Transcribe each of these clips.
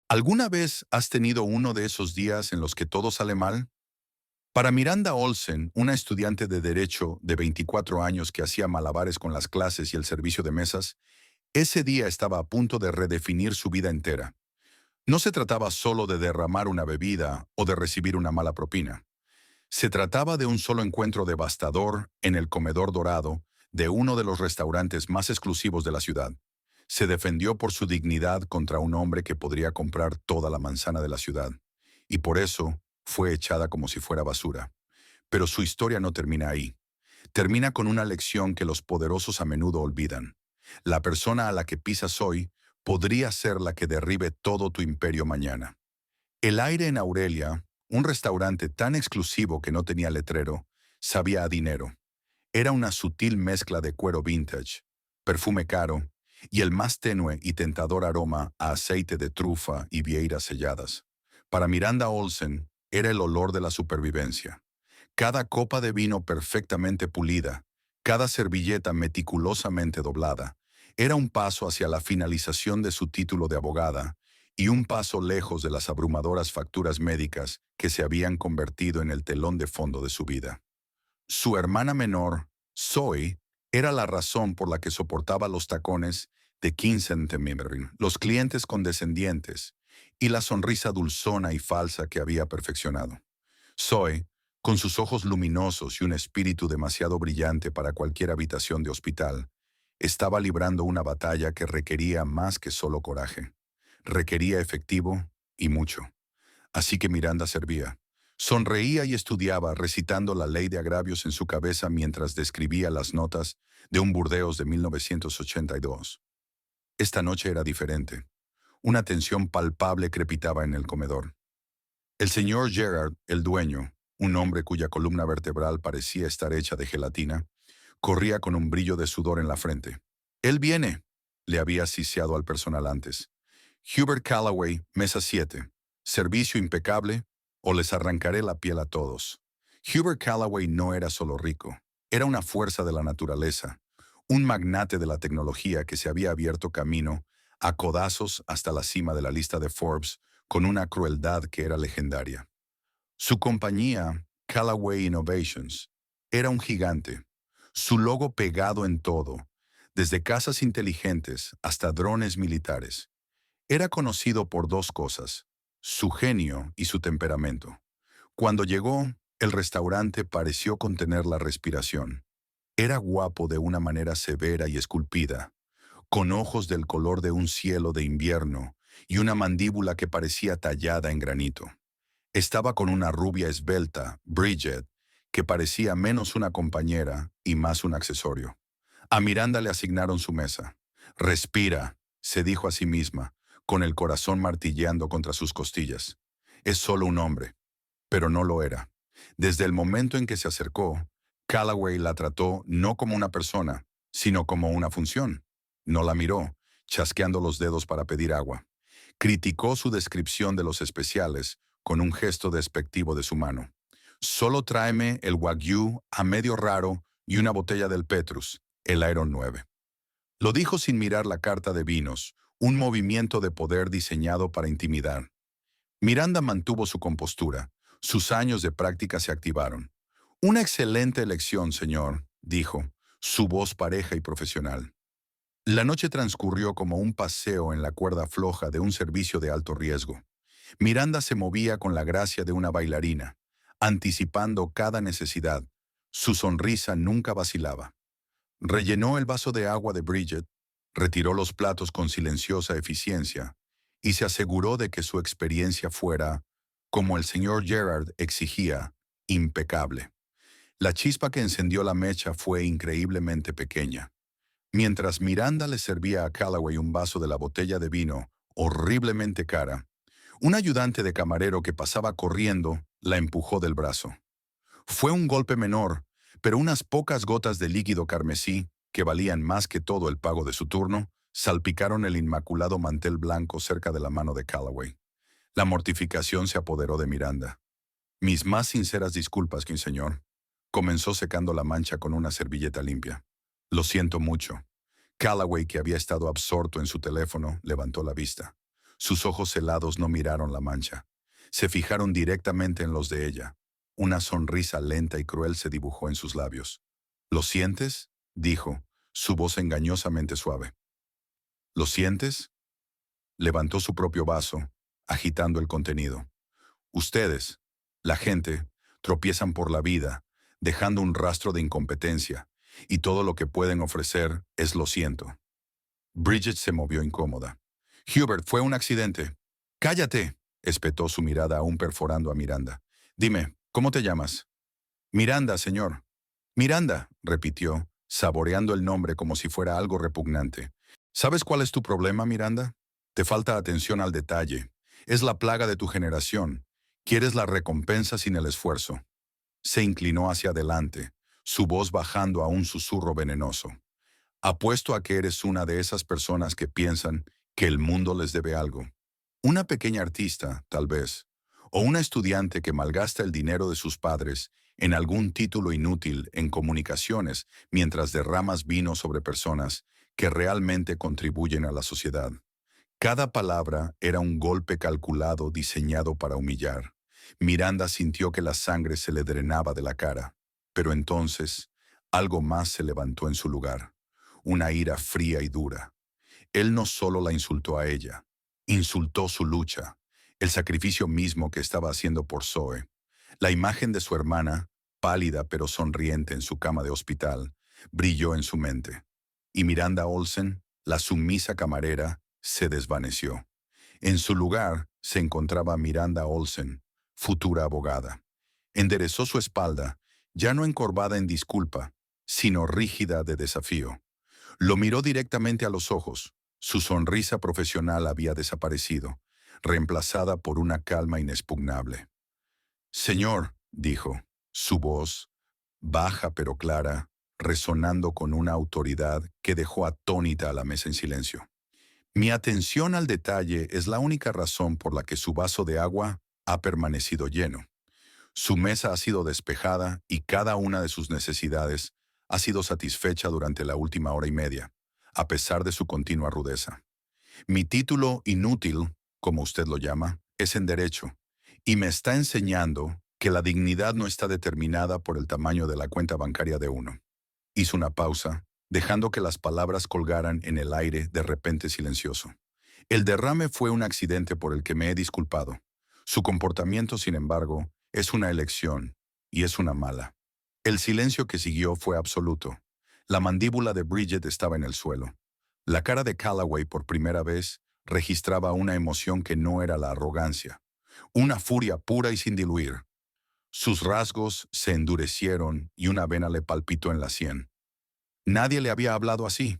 ¿Alguna vez has tenido uno de esos días en los que todo sale mal? Para Miranda Olsen, una estudiante de Derecho de 24 años que hacía malabares con las clases y el servicio de mesas, ese día estaba a punto de redefinir su vida entera. No se trataba solo de derramar una bebida o de recibir una mala propina. Se trataba de un solo encuentro devastador en el comedor dorado de uno de los restaurantes más exclusivos de la ciudad. Se defendió por su dignidad contra un hombre que podría comprar toda la manzana de la ciudad, y por eso fue echada como si fuera basura. Pero su historia no termina ahí. Termina con una lección que los poderosos a menudo olvidan. La persona a la que pisas hoy podría ser la que derribe todo tu imperio mañana. El aire en Aurelia, un restaurante tan exclusivo que no tenía letrero, sabía a dinero. Era una sutil mezcla de cuero vintage, perfume caro y el más tenue y tentador aroma a aceite de trufa y vieiras selladas. Para Miranda Olsen, era el olor de la supervivencia. Cada copa de vino perfectamente pulida, cada servilleta meticulosamente doblada, era un paso hacia la finalización de su título de abogada y un paso lejos de las abrumadoras facturas médicas que se habían convertido en el telón de fondo de su vida. Su hermana menor, Zoe, era la razón por la que soportaba los tacones de Kinsentemerin, los clientes condescendientes y la sonrisa dulzona y falsa que había perfeccionado. Zoe, con sus ojos luminosos y un espíritu demasiado brillante para cualquier habitación de hospital, estaba librando una batalla que requería más que solo coraje. Requería efectivo y mucho. Así que Miranda servía. Sonreía y estudiaba, recitando la ley de agravios en su cabeza mientras describía las notas de un Burdeos de 1982. Esta noche era diferente. Una tensión palpable crepitaba en el comedor. El señor Gerard, el dueño, un hombre cuya columna vertebral parecía estar hecha de gelatina, corría con un brillo de sudor en la frente. «Él viene», le había siseado al personal antes. «Hubert Callaway, mesa 7. Servicio impecable o les arrancaré la piel a todos». Hubert Callaway no era solo rico, era una fuerza de la naturaleza, un magnate de la tecnología que se había abierto camino a codazos hasta la cima de la lista de Forbes con una crueldad que era legendaria. Su compañía, Callaway Innovations, era un gigante, su logo pegado en todo, desde casas inteligentes hasta drones militares. Era conocido por dos cosas, su genio y su temperamento. Cuando llegó, el restaurante pareció contener la respiración. Era guapo de una manera severa y esculpida, con ojos del color de un cielo de invierno y una mandíbula que parecía tallada en granito. Estaba con una rubia esbelta, Bridget, que parecía menos una compañera y más un accesorio. A Miranda le asignaron su mesa. «Respira», se dijo a sí misma, con el corazón martilleando contra sus costillas. «Es solo un hombre». Pero no lo era. Desde el momento en que se acercó, Callaway la trató no como una persona, sino como una función. No la miró, chasqueando los dedos para pedir agua. Criticó su descripción de los especiales con un gesto despectivo de su mano. «Solo tráeme el Wagyu a medio raro y una botella del Petrus, el Iron 9». Lo dijo sin mirar la carta de vinos, un movimiento de poder diseñado para intimidar. Miranda mantuvo su compostura. Sus años de práctica se activaron. «Una excelente elección, señor», dijo, su voz pareja y profesional. La noche transcurrió como un paseo en la cuerda floja de un servicio de alto riesgo. Miranda se movía con la gracia de una bailarina, anticipando cada necesidad. Su sonrisa nunca vacilaba. Rellenó el vaso de agua de Bridget, retiró los platos con silenciosa eficiencia y se aseguró de que su experiencia fuera, como el señor Gerard exigía, impecable. La chispa que encendió la mecha fue increíblemente pequeña. Mientras Miranda le servía a Callaway un vaso de la botella de vino, horriblemente cara, un ayudante de camarero que pasaba corriendo la empujó del brazo. Fue un golpe menor, pero unas pocas gotas de líquido carmesí, que valían más que todo el pago de su turno, salpicaron el inmaculado mantel blanco cerca de la mano de Callaway. La mortificación se apoderó de Miranda. «Mis más sinceras disculpas, señor», comenzó secando la mancha con una servilleta limpia. «Lo siento mucho». Callaway, que había estado absorto en su teléfono, levantó la vista. Sus ojos helados no miraron la mancha. Se fijaron directamente en los de ella. Una sonrisa lenta y cruel se dibujó en sus labios. ¿Lo sientes?, dijo, su voz engañosamente suave. ¿Lo sientes? Levantó su propio vaso, agitando el contenido. Ustedes, la gente, tropiezan por la vida, dejando un rastro de incompetencia, y todo lo que pueden ofrecer es lo siento. Bridget se movió incómoda. Hubert, fue un accidente. ¡Cállate!, espetó, su mirada aún perforando a Miranda. Dime, ¿cómo te llamas? Miranda, señor. Miranda, repitió, saboreando el nombre como si fuera algo repugnante. ¿Sabes cuál es tu problema, Miranda? Te falta atención al detalle. Es la plaga de tu generación. Quieres la recompensa sin el esfuerzo. Se inclinó hacia adelante, su voz bajando a un susurro venenoso. Apuesto a que eres una de esas personas que piensan que el mundo les debe algo. Una pequeña artista, tal vez, o una estudiante que malgasta el dinero de sus padres en algún título inútil en comunicaciones mientras derramas vino sobre personas que realmente contribuyen a la sociedad. Cada palabra era un golpe calculado diseñado para humillar. Miranda sintió que la sangre se le drenaba de la cara, pero entonces algo más se levantó en su lugar, una ira fría y dura. Él no solo la insultó a ella, insultó su lucha, el sacrificio mismo que estaba haciendo por Zoe. La imagen de su hermana, pálida pero sonriente en su cama de hospital, brilló en su mente. Y Miranda Olsen, la sumisa camarera, se desvaneció. En su lugar se encontraba Miranda Olsen, futura abogada. Enderezó su espalda, ya no encorvada en disculpa, sino rígida de desafío. Lo miró directamente a los ojos. Su sonrisa profesional había desaparecido, reemplazada por una calma inexpugnable. Señor, dijo, su voz, baja pero clara, resonando con una autoridad que dejó atónita a la mesa en silencio. Mi atención al detalle es la única razón por la que su vaso de agua ha permanecido lleno. Su mesa ha sido despejada y cada una de sus necesidades ha sido satisfecha durante la última hora y media, a pesar de su continua rudeza. Mi título inútil, como usted lo llama, es en derecho, y me está enseñando que la dignidad no está determinada por el tamaño de la cuenta bancaria de uno. Hizo una pausa, dejando que las palabras colgaran en el aire de repente silencioso. El derrame fue un accidente por el que me he disculpado. Su comportamiento, sin embargo, es una elección, y es una mala. El silencio que siguió fue absoluto. La mandíbula de Bridget estaba en el suelo. La cara de Callaway por primera vez registraba una emoción que no era la arrogancia, una furia pura y sin diluir. Sus rasgos se endurecieron y una vena le palpitó en la sien. Nadie le había hablado así.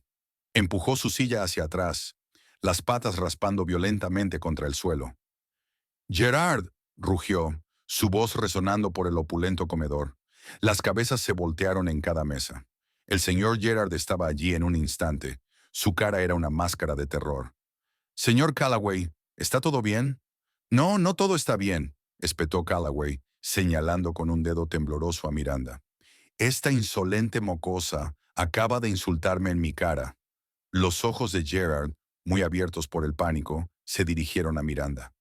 Empujó su silla hacia atrás, las patas raspando violentamente contra el suelo. «Gerard», rugió, su voz resonando por el opulento comedor. Las cabezas se voltearon en cada mesa. El señor Gerard estaba allí en un instante. Su cara era una máscara de terror. «Señor Callaway, ¿está todo bien?» «No, no todo está bien», espetó Callaway, señalando con un dedo tembloroso a Miranda. «Esta insolente mocosa acaba de insultarme en mi cara». Los ojos de Gerard, muy abiertos por el pánico, se dirigieron a Miranda.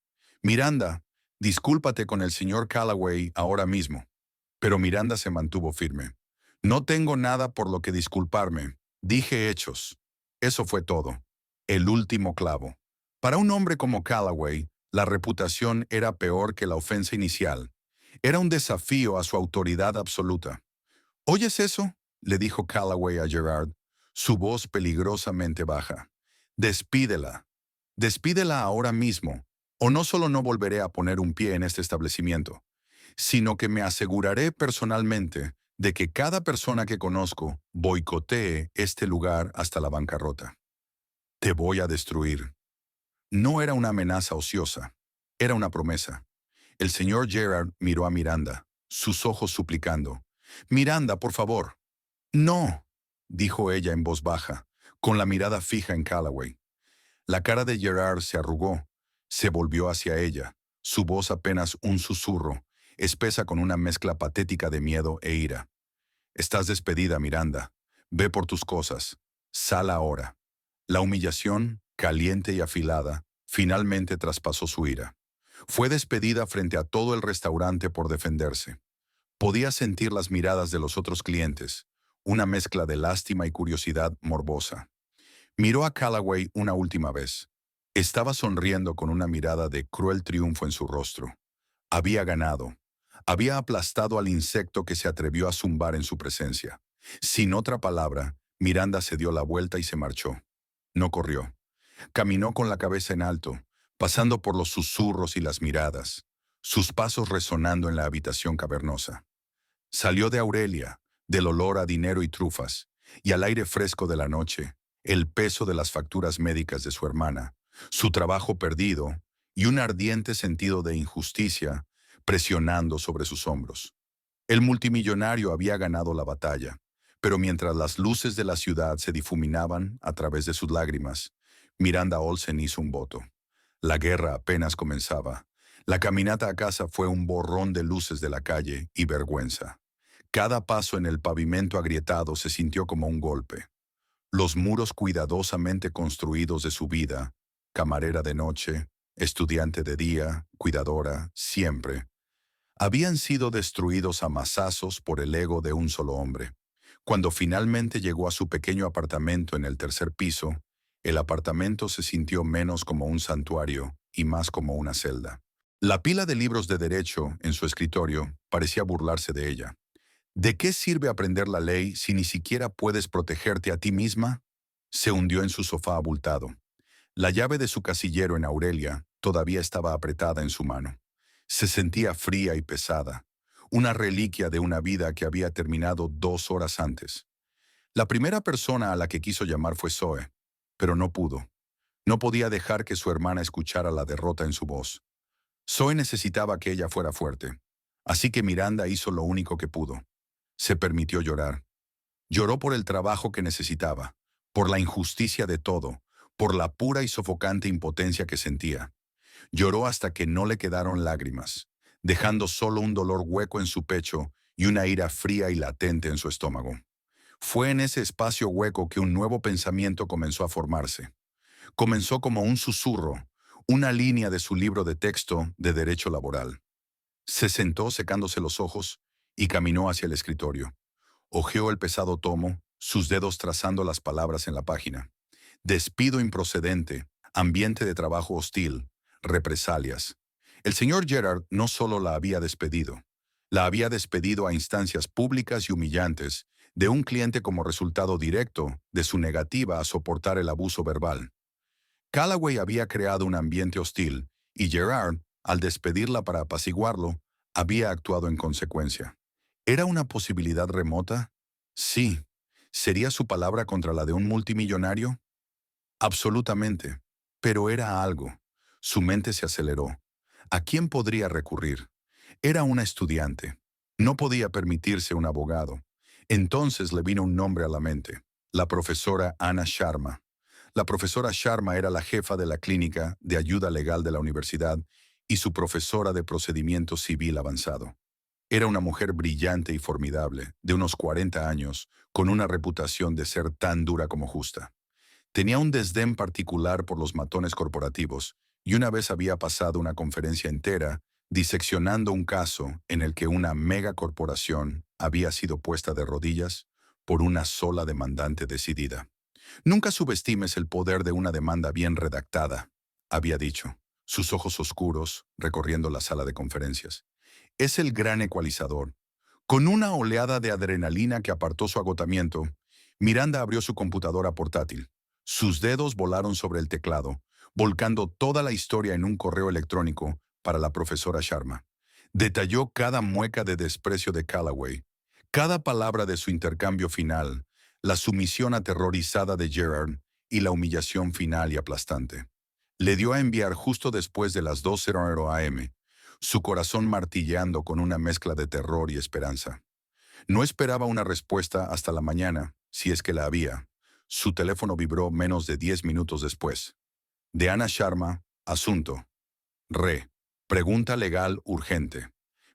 «Miranda, discúlpate con el señor Callaway ahora mismo». Pero Miranda se mantuvo firme. «No tengo nada por lo que disculparme. Dije hechos. Eso fue todo. El último clavo». Para un hombre como Callaway, la reputación era peor que la ofensa inicial. Era un desafío a su autoridad absoluta. «¿Oyes eso?», le dijo Callaway a Gerard, su voz peligrosamente baja. «Despídela. Despídela ahora mismo, o no solo no volveré a poner un pie en este establecimiento, sino que me aseguraré personalmente de que cada persona que conozco boicotee este lugar hasta la bancarrota. Te voy a destruir». No era una amenaza ociosa, era una promesa. El señor Gerard miró a Miranda, sus ojos suplicando. «Miranda, por favor». «No», dijo ella en voz baja, con la mirada fija en Callaway. La cara de Gerard se arrugó, se volvió hacia ella, su voz apenas un susurro, espesa con una mezcla patética de miedo e ira. «Estás despedida, Miranda. Ve por tus cosas. Sal ahora». La humillación, caliente y afilada, Finalmente traspasó su ira. Fue despedida frente a todo el restaurante por defenderse. Podía sentir las miradas de los otros clientes, una mezcla de lástima y curiosidad morbosa. Miró a Calloway una última vez. Estaba sonriendo con una mirada de cruel triunfo en su rostro. Había ganado. Había aplastado al insecto que se atrevió a zumbar en su presencia. Sin otra palabra, Miranda se dio la vuelta y se marchó. No corrió. Caminó con la cabeza en alto, pasando por los susurros y las miradas, sus pasos resonando en la habitación cavernosa. Salió de Aurelia, del olor a dinero y trufas, y al aire fresco de la noche, el peso de las facturas médicas de su hermana, su trabajo perdido y un ardiente sentido de injusticia presionando sobre sus hombros. El multimillonario había ganado la batalla, pero mientras las luces de la ciudad se difuminaban a través de sus lágrimas, Miranda Olsen hizo un voto. La guerra apenas comenzaba. La caminata a casa fue un borrón de luces de la calle y vergüenza. Cada paso en el pavimento agrietado se sintió como un golpe. Los muros cuidadosamente construidos de su vida, camarera de noche, estudiante de día, cuidadora, siempre, habían sido destruidos a mazazos por el ego de un solo hombre. Cuando finalmente llegó a su pequeño apartamento en el tercer piso, el apartamento se sintió menos como un santuario y más como una celda. La pila de libros de derecho en su escritorio parecía burlarse de ella. ¿De qué sirve aprender la ley si ni siquiera puedes protegerte a ti misma? Se hundió en su sofá abultado. La llave de su casillero en Aurelia todavía estaba apretada en su mano. Se sentía fría y pesada, una reliquia de una vida que había terminado 2 horas antes. La primera persona a la que quiso llamar fue Zoe, pero no pudo. No podía dejar que su hermana escuchara la derrota en su voz. Zoe necesitaba que ella fuera fuerte, así que Miranda hizo lo único que pudo. Se permitió llorar. Lloró por el trabajo que necesitaba, por la injusticia de todo, por la pura y sofocante impotencia que sentía. Lloró hasta que no le quedaron lágrimas, dejando solo un dolor hueco en su pecho y una ira fría y latente en su estómago. Fue en ese espacio hueco que un nuevo pensamiento comenzó a formarse. Comenzó como un susurro, una línea de su libro de texto de derecho laboral. Se sentó secándose los ojos y caminó hacia el escritorio. Hojeó el pesado tomo, sus dedos trazando las palabras en la página. Despido improcedente, ambiente de trabajo hostil, represalias. El señor Gerard no solo la había despedido a instancias públicas y humillantes de un cliente como resultado directo de su negativa a soportar el abuso verbal. Calloway había creado un ambiente hostil y Gerard, al despedirla para apaciguarlo, había actuado en consecuencia. ¿Era una posibilidad remota? Sí. ¿Sería su palabra contra la de un multimillonario? Absolutamente. Pero era algo. Su mente se aceleró. ¿A quién podría recurrir? Era una estudiante. No podía permitirse un abogado. Entonces le vino un nombre a la mente. La profesora Anna Sharma. La profesora Sharma era la jefa de la clínica de ayuda legal de la universidad y su profesora de procedimiento civil avanzado. Era una mujer brillante y formidable, de unos 40 años, con una reputación de ser tan dura como justa. Tenía un desdén particular por los matones corporativos y una vez había pasado una conferencia entera diseccionando un caso en el que una megacorporación había sido puesta de rodillas por una sola demandante decidida. Nunca subestimes el poder de una demanda bien redactada, había dicho, sus ojos oscuros recorriendo la sala de conferencias. Es el gran ecualizador. Con una oleada de adrenalina que apartó su agotamiento, Miranda abrió su computadora portátil. Sus dedos volaron sobre el teclado, volcando toda la historia en un correo electrónico para la profesora Sharma. Detalló cada mueca de desprecio de Calloway, cada palabra de su intercambio final, la sumisión aterrorizada de Gerard y la humillación final y aplastante. Le dio a enviar justo después de las 2:00 am, su corazón martilleando con una mezcla de terror y esperanza. No esperaba una respuesta hasta la mañana, si es que la había. Su teléfono vibró menos de 10 minutos después. De Anna Sharma, asunto. Pregunta legal urgente.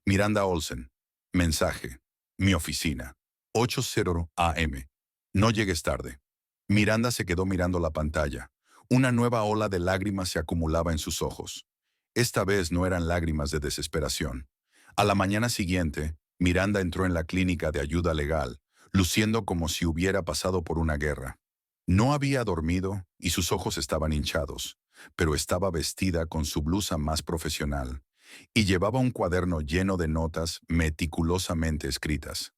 Miranda Olsen. Mensaje. Mi oficina. 8:00 am. No llegues tarde. Miranda se quedó mirando la pantalla. Una nueva ola de lágrimas se acumulaba en sus ojos. Esta vez no eran lágrimas de desesperación. A la mañana siguiente, Miranda entró en la clínica de ayuda legal, luciendo como si hubiera pasado por una guerra. No había dormido y sus ojos estaban hinchados, pero estaba vestida con su blusa más profesional y llevaba un cuaderno lleno de notas meticulosamente escritas.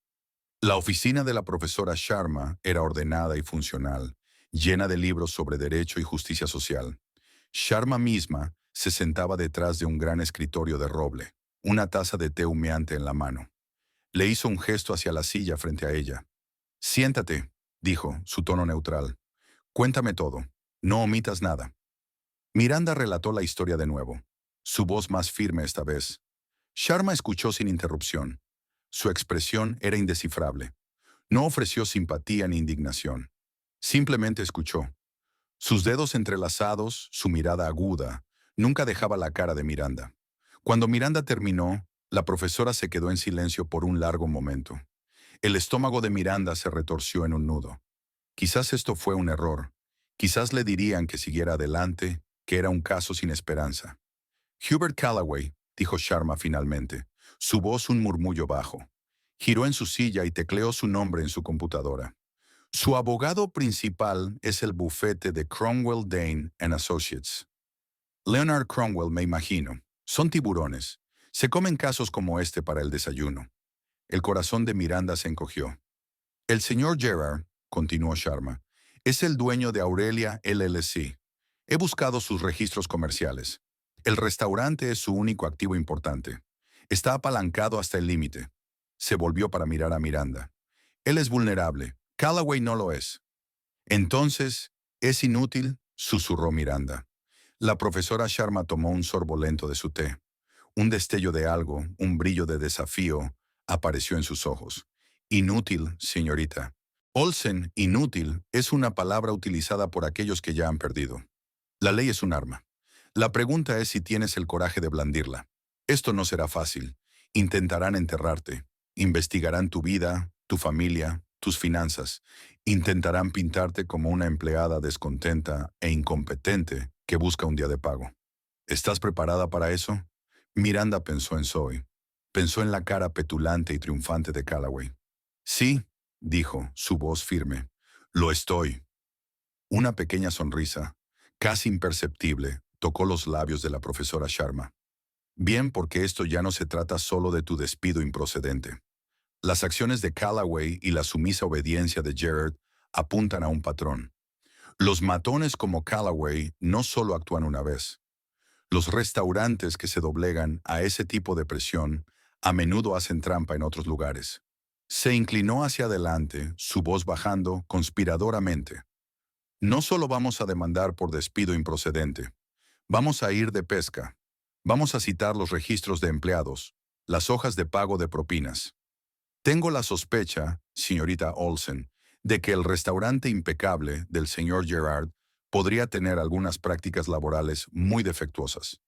La oficina de la profesora Sharma era ordenada y funcional, llena de libros sobre derecho y justicia social. Sharma misma se sentaba detrás de un gran escritorio de roble, una taza de té humeante en la mano. Le hizo un gesto hacia la silla frente a ella. Siéntate, dijo, su tono neutral. Cuéntame todo. No omitas nada. Miranda relató la historia de nuevo, su voz más firme esta vez. Sharma escuchó sin interrupción. Su expresión era indescifrable. No ofreció simpatía ni indignación. Simplemente escuchó. Sus dedos entrelazados, su mirada aguda, nunca dejaba la cara de Miranda. Cuando Miranda terminó, la profesora se quedó en silencio por un largo momento. El estómago de Miranda se retorció en un nudo. Quizás esto fue un error. Quizás le dirían que siguiera adelante, que era un caso sin esperanza. Hubert Callaway, dijo Sharma finalmente, su voz un murmullo bajo. Giró en su silla y tecleó su nombre en su computadora. Su abogado principal es el bufete de Cromwell Dane and Associates. Leonard Cromwell, me imagino. Son tiburones. Se comen casos como este para el desayuno. El corazón de Miranda se encogió. El señor Gerard, continuó Sharma, es el dueño de Aurelia LLC. He buscado sus registros comerciales. El restaurante es su único activo importante. Está apalancado hasta el límite. Se volvió para mirar a Miranda. Él es vulnerable. Callaway no lo es. Entonces, ¿es inútil?, susurró Miranda. La profesora Sharma tomó un sorbo lento de su té. Un destello de algo, un brillo de desafío, apareció en sus ojos. Inútil, señorita. Olsen, inútil, es una palabra utilizada por aquellos que ya han perdido. La ley es un arma. La pregunta es si tienes el coraje de blandirla. Esto no será fácil. Intentarán enterrarte. Investigarán tu vida, tu familia, tus finanzas. Intentarán pintarte como una empleada descontenta e incompetente que busca un día de pago. ¿Estás preparada para eso? Miranda pensó en Zoe. Pensó en la cara petulante y triunfante de Callaway. Sí, dijo, su voz firme. Lo estoy. Una pequeña sonrisa, casi imperceptible, tocó los labios de la profesora Sharma. Bien, porque esto ya no se trata solo de tu despido improcedente. Las acciones de Callaway y la sumisa obediencia de Gerard apuntan a un patrón. Los matones como Callaway no solo actúan una vez. Los restaurantes que se doblegan a ese tipo de presión a menudo hacen trampa en otros lugares. Se inclinó hacia adelante, su voz bajando conspiradoramente. No solo vamos a demandar por despido improcedente. Vamos a ir de pesca. Vamos a citar los registros de empleados, las hojas de pago de propinas. Tengo la sospecha, señorita Olsen, de que el restaurante impecable del señor Gerard podría tener algunas prácticas laborales muy defectuosas.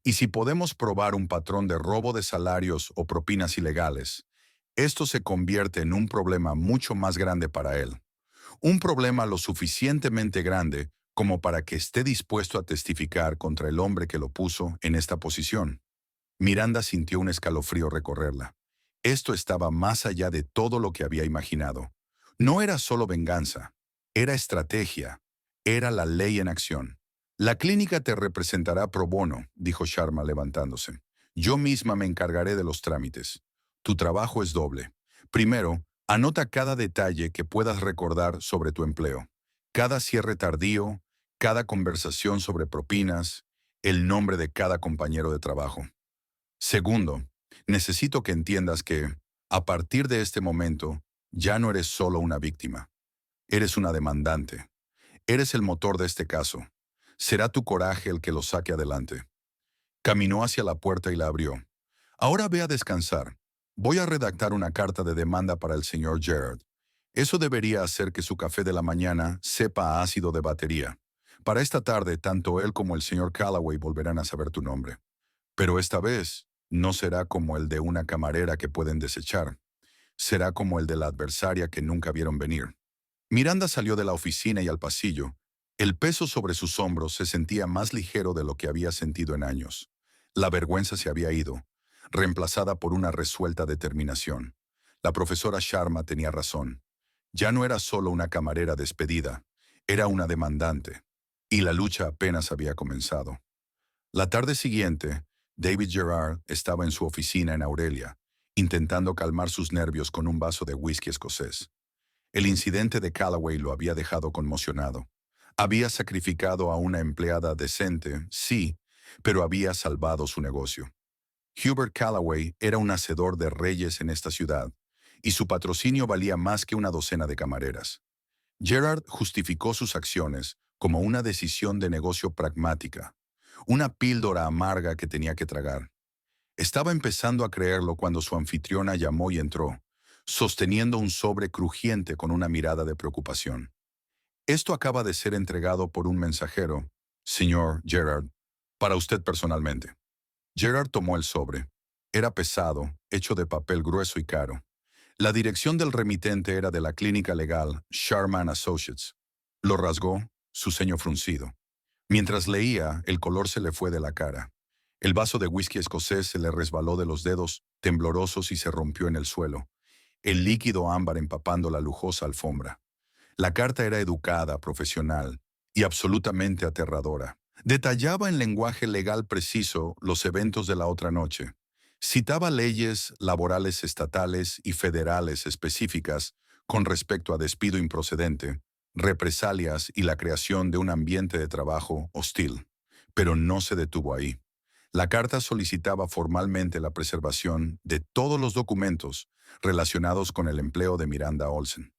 Y si podemos probar un patrón de robo de salarios o propinas ilegales, esto se convierte en un problema mucho más grande para él. Un problema lo suficientemente grande como para que esté dispuesto a testificar contra el hombre que lo puso en esta posición. Miranda sintió un escalofrío recorrerla. Esto estaba más allá de todo lo que había imaginado. No era solo venganza, era estrategia, era la ley en acción. La clínica te representará pro bono, dijo Sharma levantándose. Yo misma me encargaré de los trámites. Tu trabajo es doble. Primero, anota cada detalle que puedas recordar sobre tu empleo. Cada cierre tardío, cada conversación sobre propinas, el nombre de cada compañero de trabajo. Segundo, necesito que entiendas que, a partir de este momento, ya no eres solo una víctima. Eres una demandante. Eres el motor de este caso. Será tu coraje el que lo saque adelante. Caminó hacia la puerta y la abrió. Ahora ve a descansar. Voy a redactar una carta de demanda para el señor Gerard. Eso debería hacer que su café de la mañana sepa a ácido de batería. Para esta tarde, tanto él como el señor Callaway volverán a saber tu nombre. Pero esta vez, no será como el de una camarera que pueden desechar. Será como el de la adversaria que nunca vieron venir. Miranda salió de la oficina y al pasillo, El peso sobre sus hombros se sentía más ligero de lo que había sentido en años. La vergüenza se había ido, reemplazada por una resuelta determinación. La profesora Sharma tenía razón. Ya no era solo una camarera despedida, era una demandante. Y la lucha apenas había comenzado. La tarde siguiente, David Gerard estaba en su oficina en Aurelia, intentando calmar sus nervios con un vaso de whisky escocés. El incidente de Callaway lo había dejado conmocionado. Había sacrificado a una empleada decente, sí, pero había salvado su negocio. Hubert Callaway era un hacedor de reyes en esta ciudad, y su patrocinio valía más que una docena de camareras. Gerard justificó sus acciones como una decisión de negocio pragmática, una píldora amarga que tenía que tragar. Estaba empezando a creerlo cuando su anfitriona llamó y entró, sosteniendo un sobre crujiente con una mirada de preocupación. Esto acaba de ser entregado por un mensajero, señor Gerard, para usted personalmente. Gerard tomó el sobre. Era pesado, hecho de papel grueso y caro. La dirección del remitente era de la clínica legal Sharman Associates. Lo rasgó, su ceño fruncido. Mientras leía, el color se le fue de la cara. El vaso de whisky escocés se le resbaló de los dedos, temblorosos, y se rompió en el suelo, el líquido ámbar empapando la lujosa alfombra. La carta era educada, profesional y absolutamente aterradora. Detallaba en lenguaje legal preciso los eventos de la otra noche. Citaba leyes laborales estatales y federales específicas con respecto a despido improcedente, represalias y la creación de un ambiente de trabajo hostil. Pero no se detuvo ahí. La carta solicitaba formalmente la preservación de todos los documentos relacionados con el empleo de Miranda Olsen,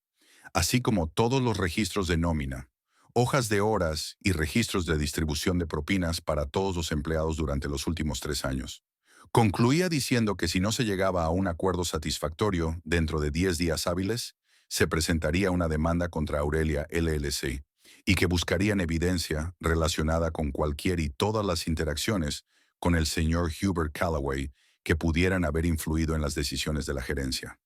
así como todos los registros de nómina, hojas de horas y registros de distribución de propinas para todos los empleados durante los últimos 3 años. Concluía diciendo que si no se llegaba a un acuerdo satisfactorio dentro de 10 días hábiles, se presentaría una demanda contra Aurelia LLC y que buscarían evidencia relacionada con cualquier y todas las interacciones con el señor Hubert Callaway que pudieran haber influido en las decisiones de la gerencia.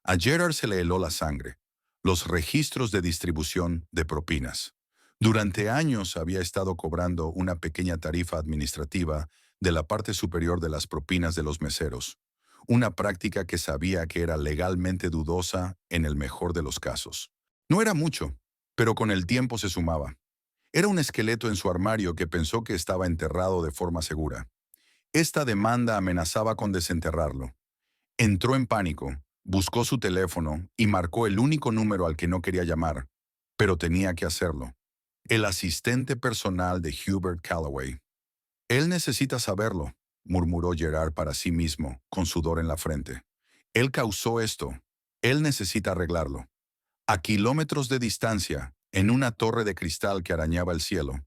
A Gerard se le heló la sangre. Los registros de distribución de propinas. Durante años había estado cobrando una pequeña tarifa administrativa de la parte superior de las propinas de los meseros, una práctica que sabía que era legalmente dudosa en el mejor de los casos. No era mucho, pero con el tiempo se sumaba. Era un esqueleto en su armario que pensó que estaba enterrado de forma segura. Esta demanda amenazaba con desenterrarlo. Entró en pánico, buscó su teléfono y marcó el único número al que no quería llamar, pero tenía que hacerlo. El asistente personal de Hubert Callaway. Él necesita saberlo, murmuró Gerard para sí mismo, con sudor en la frente. Él causó esto. Él necesita arreglarlo. A kilómetros de distancia, en una torre de cristal que arañaba el cielo,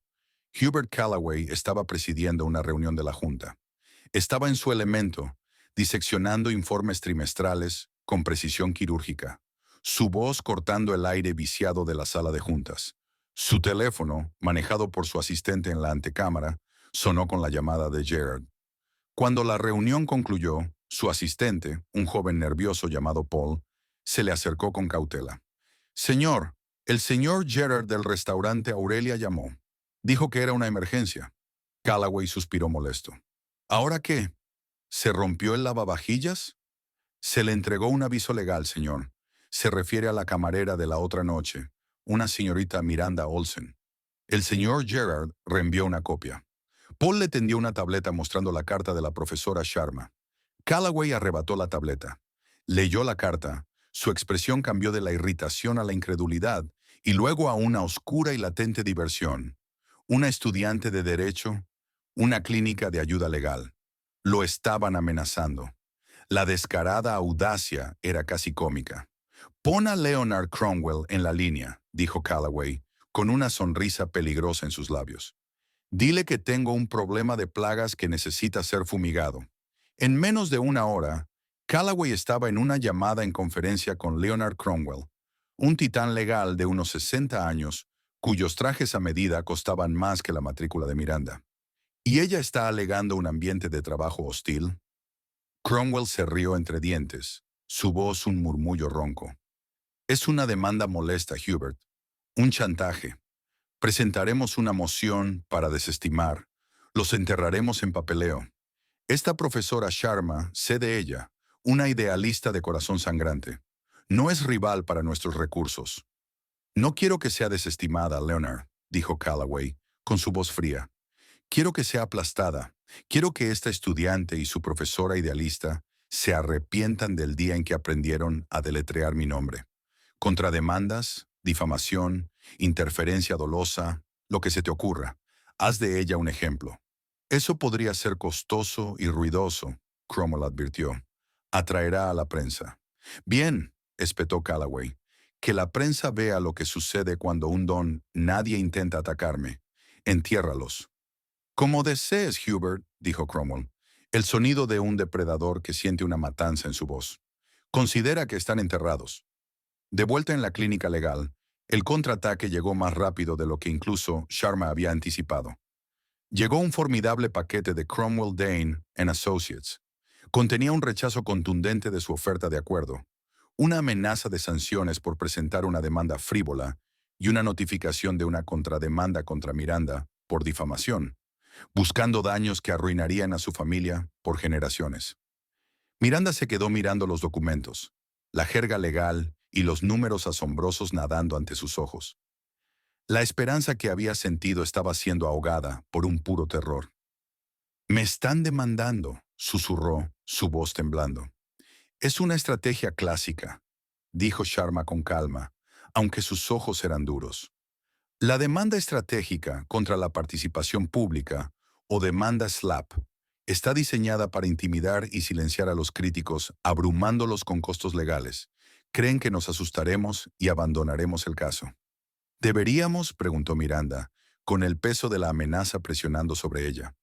Hubert Callaway estaba presidiendo una reunión de la Junta. Estaba en su elemento, diseccionando informes trimestrales con precisión quirúrgica, su voz cortando el aire viciado de la sala de juntas. Su teléfono, manejado por su asistente en la antecámara, sonó con la llamada de Gerard. Cuando la reunión concluyó, su asistente, un joven nervioso llamado Paul, se le acercó con cautela. Señor, el señor Gerard del restaurante Aurelia llamó. Dijo que era una emergencia. Callaway suspiró molesto. ¿Ahora qué? ¿Se rompió el lavavajillas? Se le entregó un aviso legal, señor. Se refiere a la camarera de la otra noche, una señorita Miranda Olsen. El señor Gerard reenvió una copia. Paul le tendió una tableta mostrando la carta de la profesora Sharma. Callaway arrebató la tableta. Leyó la carta. Su expresión cambió de la irritación a la incredulidad y luego a una oscura y latente diversión. Una estudiante de derecho, una clínica de ayuda legal. Lo estaban amenazando. La descarada audacia era casi cómica. Pon a Leonard Cromwell en la línea, dijo Callaway, con una sonrisa peligrosa en sus labios. Dile que tengo un problema de plagas que necesita ser fumigado. En menos de una hora, Callaway estaba en una llamada en conferencia con Leonard Cromwell, un titán legal de unos 60 años, cuyos trajes a medida costaban más que la matrícula de Miranda. ¿Y ella está alegando un ambiente de trabajo hostil? Cromwell se rió entre dientes, su voz un murmullo ronco. Es una demanda molesta, Hubert. Un chantaje. Presentaremos una moción para desestimar. Los enterraremos en papeleo. Esta profesora Sharma, sé de ella, una idealista de corazón sangrante. No es rival para nuestros recursos. No quiero que sea desestimada, Leonard, dijo Callaway, con su voz fría. Quiero que sea aplastada. Quiero que esta estudiante y su profesora idealista se arrepientan del día en que aprendieron a deletrear mi nombre. Contrademandas, difamación, interferencia dolosa, lo que se te ocurra. Haz de ella un ejemplo. Eso podría ser costoso y ruidoso, Cromwell advirtió. Atraerá a la prensa. Bien, espetó Callaway. Que la prensa vea lo que sucede cuando un don nadie intenta atacarme. Entiérralos. Como desees, Hubert, dijo Cromwell. El sonido de un depredador que siente una matanza en su voz. Considera que están enterrados. De vuelta en la clínica legal, el contraataque llegó más rápido de lo que incluso Sharma había anticipado. Llegó un formidable paquete de Cromwell Dane and Associates. Contenía un rechazo contundente de su oferta de acuerdo, una amenaza de sanciones por presentar una demanda frívola y una notificación de una contrademanda contra Miranda por difamación, buscando daños que arruinarían a su familia por generaciones. Miranda se quedó mirando los documentos, la jerga legal y los números asombrosos nadando ante sus ojos. La esperanza que había sentido estaba siendo ahogada por un puro terror. «Me están demandando», susurró, su voz temblando. «Es una estrategia clásica», dijo Sharma con calma, aunque sus ojos eran duros. La demanda estratégica contra la participación pública, o demanda SLAP, está diseñada para intimidar y silenciar a los críticos, abrumándolos con costos legales. Creen que nos asustaremos y abandonaremos el caso. ¿Deberíamos?, preguntó Miranda, con el peso de la amenaza presionando sobre ella.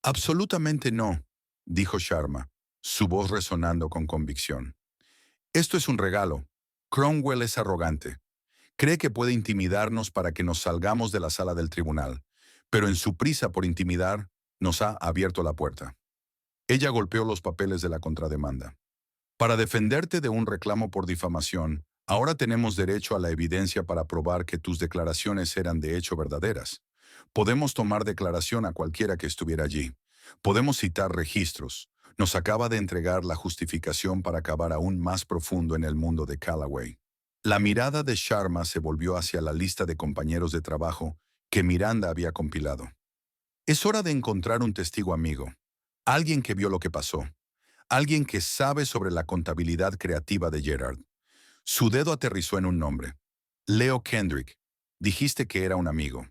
Absolutamente no, dijo Sharma, su voz resonando con convicción. Esto es un regalo. Cromwell es arrogante. Cree que puede intimidarnos para que nos salgamos de la sala del tribunal, pero en su prisa por intimidar, nos ha abierto la puerta. Ella golpeó los papeles de la contrademanda. Para defenderte de un reclamo por difamación, ahora tenemos derecho a la evidencia para probar que tus declaraciones eran de hecho verdaderas. Podemos tomar declaración a cualquiera que estuviera allí. Podemos citar registros. Nos acaba de entregar la justificación para acabar aún más profundo en el mundo de Callaway. La mirada de Sharma se volvió hacia la lista de compañeros de trabajo que Miranda había compilado. Es hora de encontrar un testigo amigo, alguien que vio lo que pasó, alguien que sabe sobre la contabilidad creativa de Gerard. Su dedo aterrizó en un nombre. Leo Kendrick. Dijiste que era un amigo.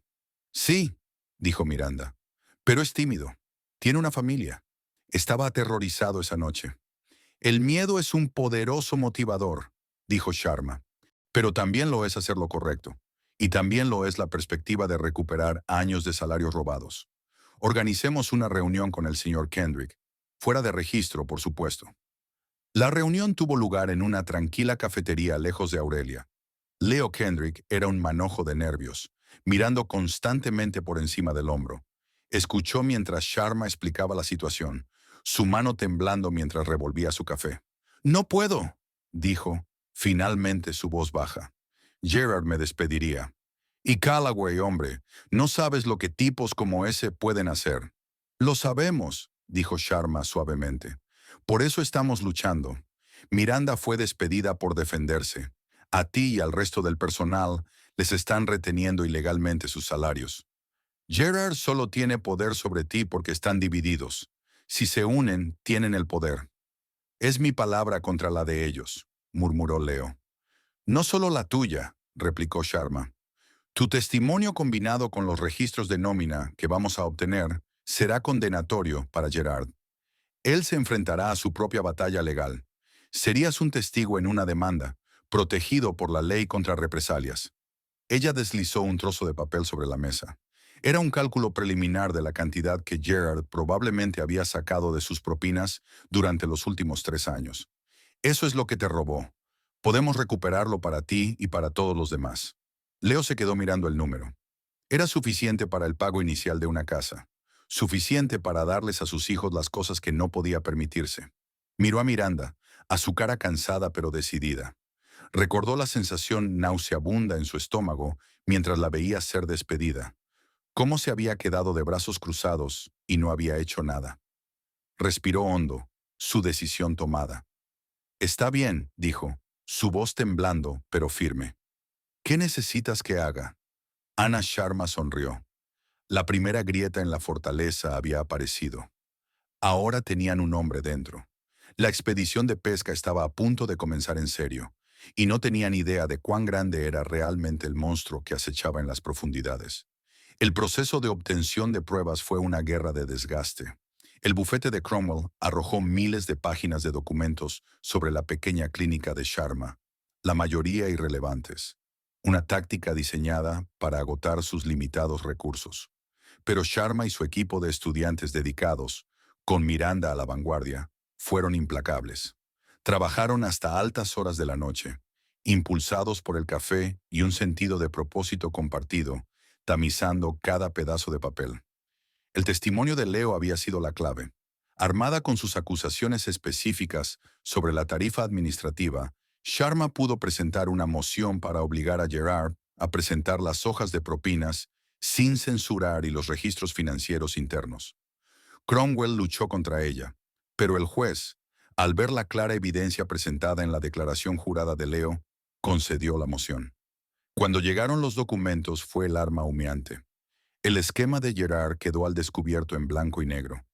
Sí, dijo Miranda, pero es tímido. Tiene una familia. Estaba aterrorizado esa noche. El miedo es un poderoso motivador, dijo Sharma, pero también lo es hacer lo correcto, y también lo es la perspectiva de recuperar años de salarios robados. Organicemos una reunión con el señor Kendrick, fuera de registro, por supuesto. La reunión tuvo lugar en una tranquila cafetería lejos de Aurelia. Leo Kendrick era un manojo de nervios, mirando constantemente por encima del hombro. Escuchó mientras Sharma explicaba la situación, su mano temblando mientras revolvía su café. «No puedo», dijo, finalmente su voz baja. «Gerard me despediría. Y Callaway, hombre, no sabes lo que tipos como ese pueden hacer». «Lo sabemos», dijo Sharma suavemente. «Por eso estamos luchando. Miranda fue despedida por defenderse. A ti y al resto del personal les están reteniendo ilegalmente sus salarios. Gerard solo tiene poder sobre ti porque están divididos. Si se unen, tienen el poder». «Es mi palabra contra la de ellos», murmuró Leo. «No solo la tuya», replicó Sharma. «Tu testimonio combinado con los registros de nómina que vamos a obtener será condenatorio para Gerard. Él se enfrentará a su propia batalla legal. Serías un testigo en una demanda, protegido por la ley contra represalias». Ella deslizó un trozo de papel sobre la mesa. Era un cálculo preliminar de la cantidad que Gerard probablemente había sacado de sus propinas durante los últimos 3 años. «Eso es lo que te robó. Podemos recuperarlo para ti y para todos los demás». Leo se quedó mirando el número. Era suficiente para el pago inicial de una casa. Suficiente para darles a sus hijos las cosas que no podía permitirse. Miró a Miranda, a su cara cansada pero decidida. Recordó la sensación nauseabunda en su estómago mientras la veía ser despedida. Cómo se había quedado de brazos cruzados y no había hecho nada. Respiró hondo, su decisión tomada. Está bien, dijo, su voz temblando, pero firme. ¿Qué necesitas que haga? Anna Sharma sonrió. La primera grieta en la fortaleza había aparecido. Ahora tenían un hombre dentro. La expedición de pesca estaba a punto de comenzar en serio, y no tenían idea de cuán grande era realmente el monstruo que acechaba en las profundidades. El proceso de obtención de pruebas fue una guerra de desgaste. El bufete de Cromwell arrojó miles de páginas de documentos sobre la pequeña clínica de Sharma, la mayoría irrelevantes. Una táctica diseñada para agotar sus limitados recursos. Pero Sharma y su equipo de estudiantes dedicados, con Miranda a la vanguardia, fueron implacables. Trabajaron hasta altas horas de la noche, impulsados por el café y un sentido de propósito compartido, tamizando cada pedazo de papel. El testimonio de Leo había sido la clave. Armada con sus acusaciones específicas sobre la tarifa administrativa, Sharma pudo presentar una moción para obligar a Gerard a presentar las hojas de propinas sin censurar y los registros financieros internos. Cromwell luchó contra ella, pero el juez, al ver la clara evidencia presentada en la declaración jurada de Leo, concedió la moción. Cuando llegaron los documentos fue el arma humeante. El esquema de Gerard quedó al descubierto en blanco y negro.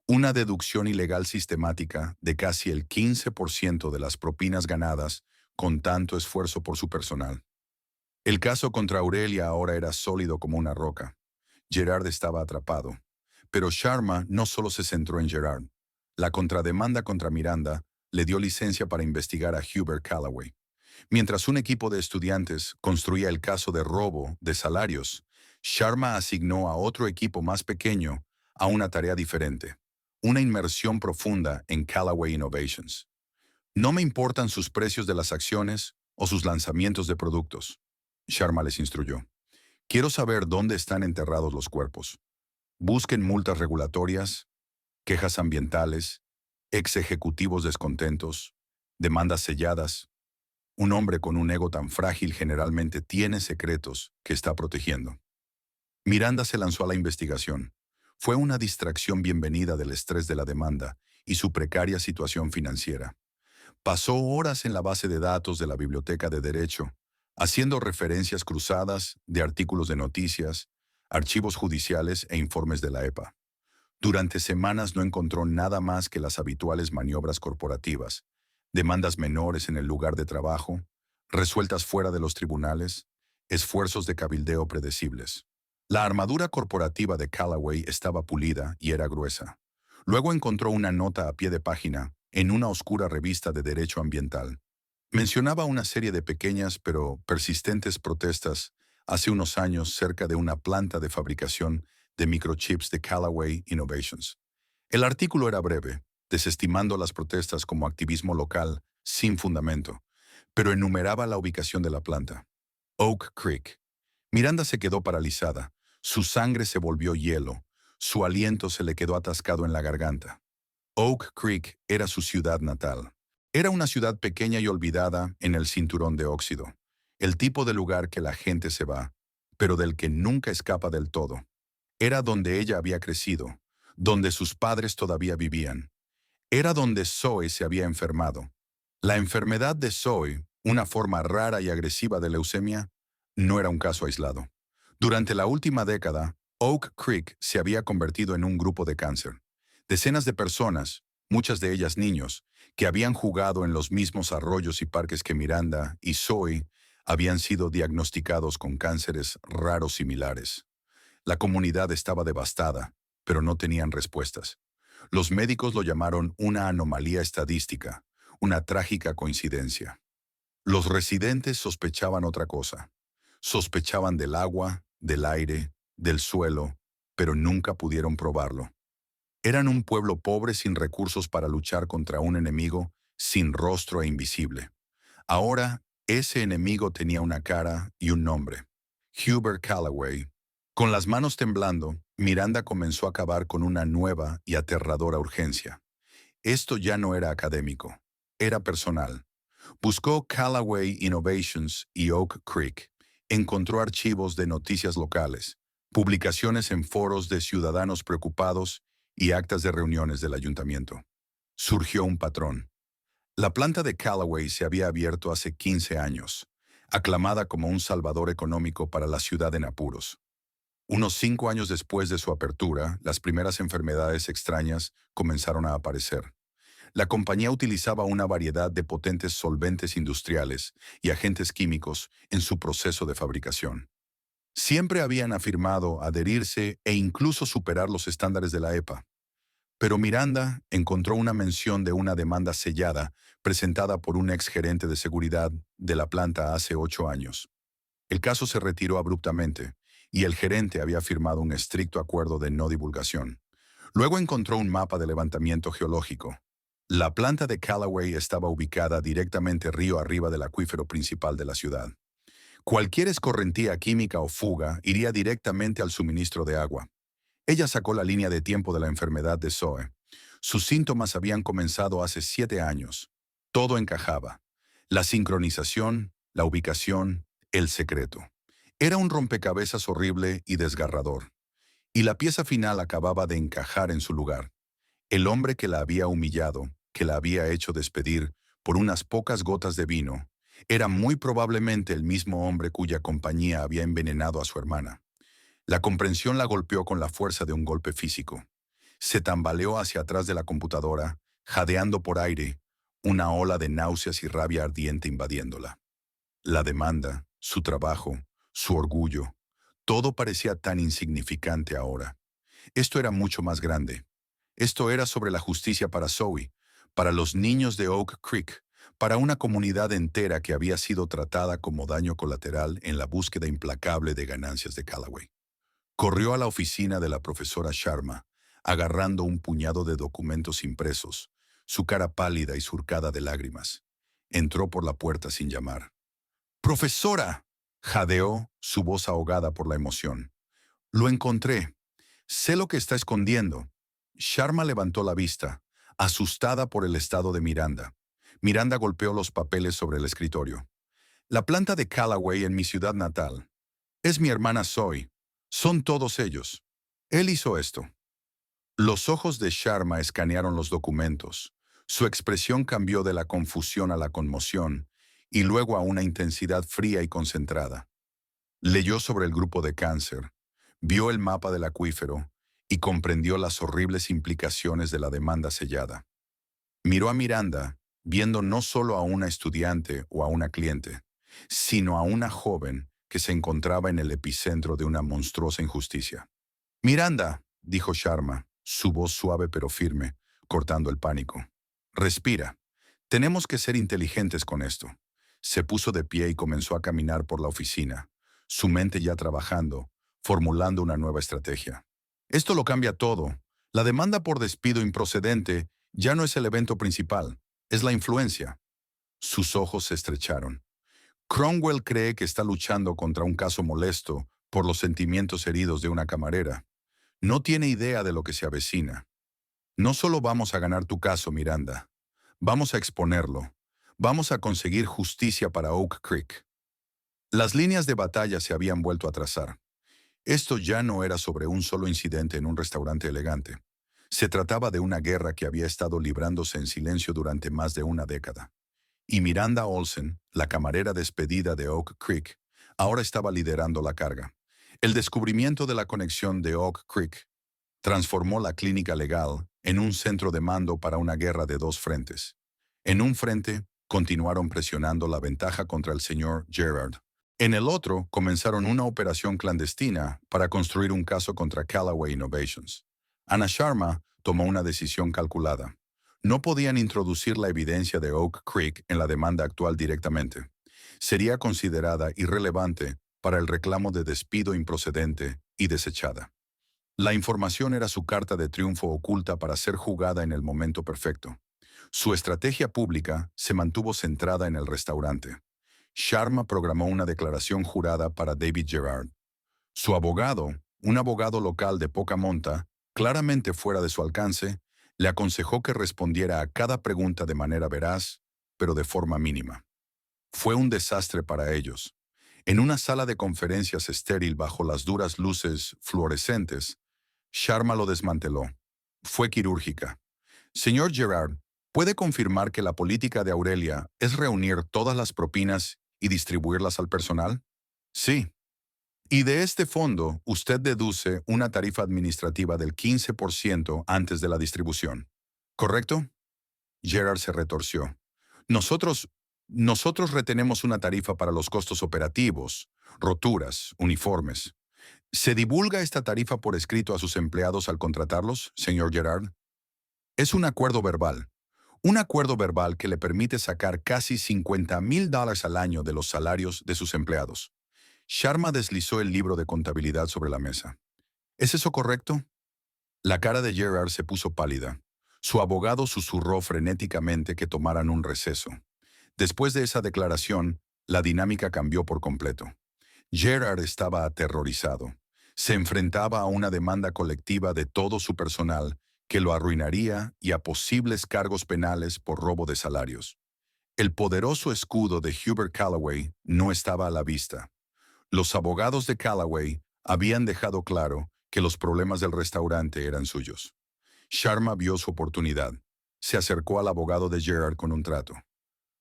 Una deducción ilegal sistemática de casi el 15% de las propinas ganadas con tanto esfuerzo por su personal. El caso contra Aurelia ahora era sólido como una roca. Gerard estaba atrapado. Pero Sharma no solo se centró en Gerard. La contrademanda contra Miranda le dio licencia para investigar a Hubert Callaway. Mientras un equipo de estudiantes construía el caso de robo de salarios, Sharma asignó a otro equipo más pequeño a una tarea diferente, una inmersión profunda en Callaway Innovations. No me importan sus precios de las acciones o sus lanzamientos de productos, Sharma les instruyó. Quiero saber dónde están enterrados los cuerpos. Busquen multas regulatorias, quejas ambientales, ex ejecutivos descontentos, demandas selladas. Un hombre con un ego tan frágil generalmente tiene secretos que está protegiendo. Miranda se lanzó a la investigación. Fue una distracción bienvenida del estrés de la demanda y su precaria situación financiera. Pasó horas en la base de datos de la Biblioteca de Derecho, haciendo referencias cruzadas de artículos de noticias, archivos judiciales e informes de la EPA. Durante semanas no encontró nada más que las habituales maniobras corporativas, demandas menores en el lugar de trabajo, resueltas fuera de los tribunales, esfuerzos de cabildeo predecibles. La armadura corporativa de Callaway estaba pulida y era gruesa. Luego encontró una nota a pie de página en una oscura revista de derecho ambiental. Mencionaba una serie de pequeñas pero persistentes protestas hace unos años cerca de una planta de fabricación de microchips de Callaway Innovations. El artículo era breve, desestimando las protestas como activismo local sin fundamento, pero enumeraba la ubicación de la planta. Oak Creek. Miranda se quedó paralizada. Su sangre se volvió hielo. Su aliento se le quedó atascado en la garganta. Oak Creek era su ciudad natal. Era una ciudad pequeña y olvidada en el cinturón de óxido. El tipo de lugar que la gente se va, pero del que nunca escapa del todo. Era donde ella había crecido, donde sus padres todavía vivían. Era donde Zoe se había enfermado. La enfermedad de Zoe, una forma rara y agresiva de leucemia, no era un caso aislado. Durante la última década, Oak Creek se había convertido en un grupo de cáncer. Decenas de personas, muchas de ellas niños, que habían jugado en los mismos arroyos y parques que Miranda y Zoe, habían sido diagnosticados con cánceres raros similares. La comunidad estaba devastada, pero no tenían respuestas. Los médicos lo llamaron una anomalía estadística, una trágica coincidencia. Los residentes sospechaban otra cosa. Sospechaban del agua, del aire, del suelo, pero nunca pudieron probarlo. Eran un pueblo pobre sin recursos para luchar contra un enemigo sin rostro e invisible. Ahora, ese enemigo tenía una cara y un nombre. Hubert Callaway. Con las manos temblando, Miranda comenzó a acabar con una nueva y aterradora urgencia. Esto ya no era académico, era personal. Buscó Callaway Innovations y Oak Creek. Encontró archivos de noticias locales, publicaciones en foros de ciudadanos preocupados y actas de reuniones del ayuntamiento. Surgió un patrón. La planta de Callaway se había abierto hace 15 años, aclamada como un salvador económico para la ciudad en apuros. Unos 5 años después de su apertura, las primeras enfermedades extrañas comenzaron a aparecer. La compañía utilizaba una variedad de potentes solventes industriales y agentes químicos en su proceso de fabricación. Siempre habían afirmado adherirse e incluso superar los estándares de la EPA. Pero Miranda encontró una mención de una demanda sellada presentada por un ex gerente de seguridad de la planta hace 8 años. El caso se retiró abruptamente y el gerente había firmado un estricto acuerdo de no divulgación. Luego encontró un mapa de levantamiento geológico. La planta de Callaway estaba ubicada directamente río arriba del acuífero principal de la ciudad. Cualquier escorrentía química o fuga iría directamente al suministro de agua. Ella sacó la línea de tiempo de la enfermedad de Zoe. Sus síntomas habían comenzado hace 7 años. Todo encajaba. La sincronización, la ubicación, el secreto. Era un rompecabezas horrible y desgarrador. Y la pieza final acababa de encajar en su lugar. El hombre que la había humillado, que la había hecho despedir por unas pocas gotas de vino, era muy probablemente el mismo hombre cuya compañía había envenenado a su hermana. La comprensión la golpeó con la fuerza de un golpe físico. Se tambaleó hacia atrás de la computadora, jadeando por aire, una ola de náuseas y rabia ardiente invadiéndola. La demanda, su trabajo, su orgullo, todo parecía tan insignificante ahora. Esto era mucho más grande. Esto era sobre la justicia para Zoe, para los niños de Oak Creek, para una comunidad entera que había sido tratada como daño colateral en la búsqueda implacable de ganancias de Callaway. Corrió a la oficina de la profesora Sharma, agarrando un puñado de documentos impresos, su cara pálida y surcada de lágrimas. Entró por la puerta sin llamar. ¡Profesora!, jadeó, su voz ahogada por la emoción. Lo encontré. Sé lo que está escondiendo. Sharma levantó la vista, asustada por el estado de Miranda. Miranda golpeó los papeles sobre el escritorio. La planta de Callaway en mi ciudad natal. Es mi hermana Zoe. Son todos ellos. Él hizo esto. Los ojos de Sharma escanearon los documentos. Su expresión cambió de la confusión a la conmoción y luego a una intensidad fría y concentrada. Leyó sobre el grupo de cáncer, vio el mapa del acuífero y comprendió las horribles implicaciones de la demanda sellada. Miró a Miranda, viendo no solo a una estudiante o a una cliente, sino a una joven que se encontraba en el epicentro de una monstruosa injusticia. Miranda, dijo Sharma, su voz suave pero firme, cortando el pánico. Respira. Tenemos que ser inteligentes con esto. Se puso de pie y comenzó a caminar por la oficina, su mente ya trabajando, formulando una nueva estrategia. Esto lo cambia todo. La demanda por despido improcedente ya no es el evento principal, es la influencia. Sus ojos se estrecharon. Cromwell cree que está luchando contra un caso molesto por los sentimientos heridos de una camarera. No tiene idea de lo que se avecina. No solo vamos a ganar tu caso, Miranda. Vamos a exponerlo. Vamos a conseguir justicia para Oak Creek. Las líneas de batalla se habían vuelto a trazar. Esto ya no era sobre un solo incidente en un restaurante elegante. Se trataba de una guerra que había estado librándose en silencio durante más de una década. Y Miranda Olsen, la camarera despedida de Oak Creek, ahora estaba liderando la carga. El descubrimiento de la conexión de Oak Creek transformó la clínica legal en un centro de mando para una guerra de dos frentes. En un frente, continuaron presionando la ventaja contra el señor Gerard. En el otro, comenzaron una operación clandestina para construir un caso contra Callaway Innovations. Anna Sharma tomó una decisión calculada. No podían introducir la evidencia de Oak Creek en la demanda actual directamente. Sería considerada irrelevante para el reclamo de despido improcedente y desechada. La información era su carta de triunfo oculta para ser jugada en el momento perfecto. Su estrategia pública se mantuvo centrada en el restaurante. Sharma programó una declaración jurada para David Gerard. Su abogado, un abogado local de poca monta, claramente fuera de su alcance, le aconsejó que respondiera a cada pregunta de manera veraz, pero de forma mínima. Fue un desastre para ellos. En una sala de conferencias estéril bajo las duras luces fluorescentes, Sharma lo desmanteló. Fue quirúrgica. Señor Gerard, ¿puede confirmar que la política de Aurelia es reunir todas las propinas y distribuirlas al personal? Sí. Y de este fondo, usted deduce una tarifa administrativa del 15% antes de la distribución. ¿Correcto? Gerard se retorció. Nosotros, nosotros retenemos una tarifa para los costos operativos, roturas, uniformes. ¿Se divulga esta tarifa por escrito a sus empleados al contratarlos, señor Gerard? Es un acuerdo verbal. Un acuerdo verbal que le permite sacar casi $50,000 al año de los salarios de sus empleados. Sharma deslizó el libro de contabilidad sobre la mesa. ¿Es eso correcto? La cara de Gerard se puso pálida. Su abogado susurró frenéticamente que tomaran un receso. Después de esa declaración, la dinámica cambió por completo. Gerard estaba aterrorizado. Se enfrentaba a una demanda colectiva de todo su personal que lo arruinaría y a posibles cargos penales por robo de salarios. El poderoso escudo de Hubert Callaway no estaba a la vista. Los abogados de Callaway habían dejado claro que los problemas del restaurante eran suyos. Sharma vio su oportunidad. Se acercó al abogado de Gerard con un trato.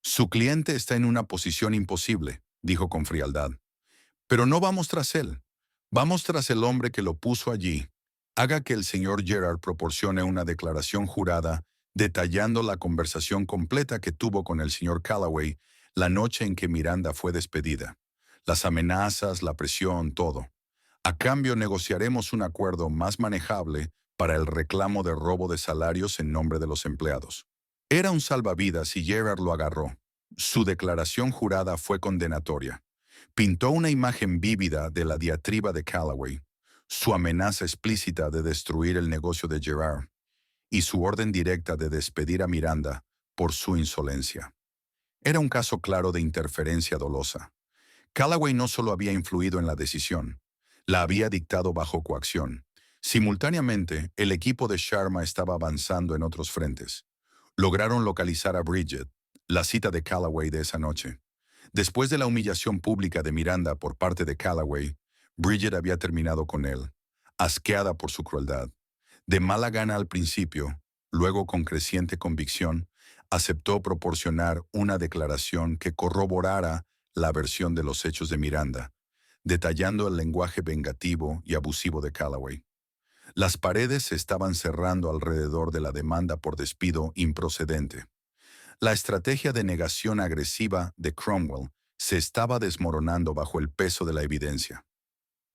Su cliente está en una posición imposible, dijo con frialdad. Pero no vamos tras él. Vamos tras el hombre que lo puso allí. Haga que el señor Gerard proporcione una declaración jurada detallando la conversación completa que tuvo con el señor Callaway la noche en que Miranda fue despedida. Las amenazas, la presión, todo. A cambio negociaremos un acuerdo más manejable para el reclamo de robo de salarios en nombre de los empleados. Era un salvavidas y Gerard lo agarró. Su declaración jurada fue condenatoria. Pintó una imagen vívida de la diatriba de Callaway, su amenaza explícita de destruir el negocio de Gerard y su orden directa de despedir a Miranda por su insolencia. Era un caso claro de interferencia dolosa. Callaway no solo había influido en la decisión, la había dictado bajo coacción. Simultáneamente, el equipo de Sharma estaba avanzando en otros frentes. Lograron localizar a Bridget, la cita de Callaway de esa noche. Después de la humillación pública de Miranda por parte de Callaway, Bridget había terminado con él, asqueada por su crueldad. De mala gana al principio, luego con creciente convicción, aceptó proporcionar una declaración que corroborara la versión de los hechos de Miranda, detallando el lenguaje vengativo y abusivo de Callaway. Las paredes se estaban cerrando alrededor de la demanda por despido improcedente. La estrategia de negación agresiva de Cromwell se estaba desmoronando bajo el peso de la evidencia.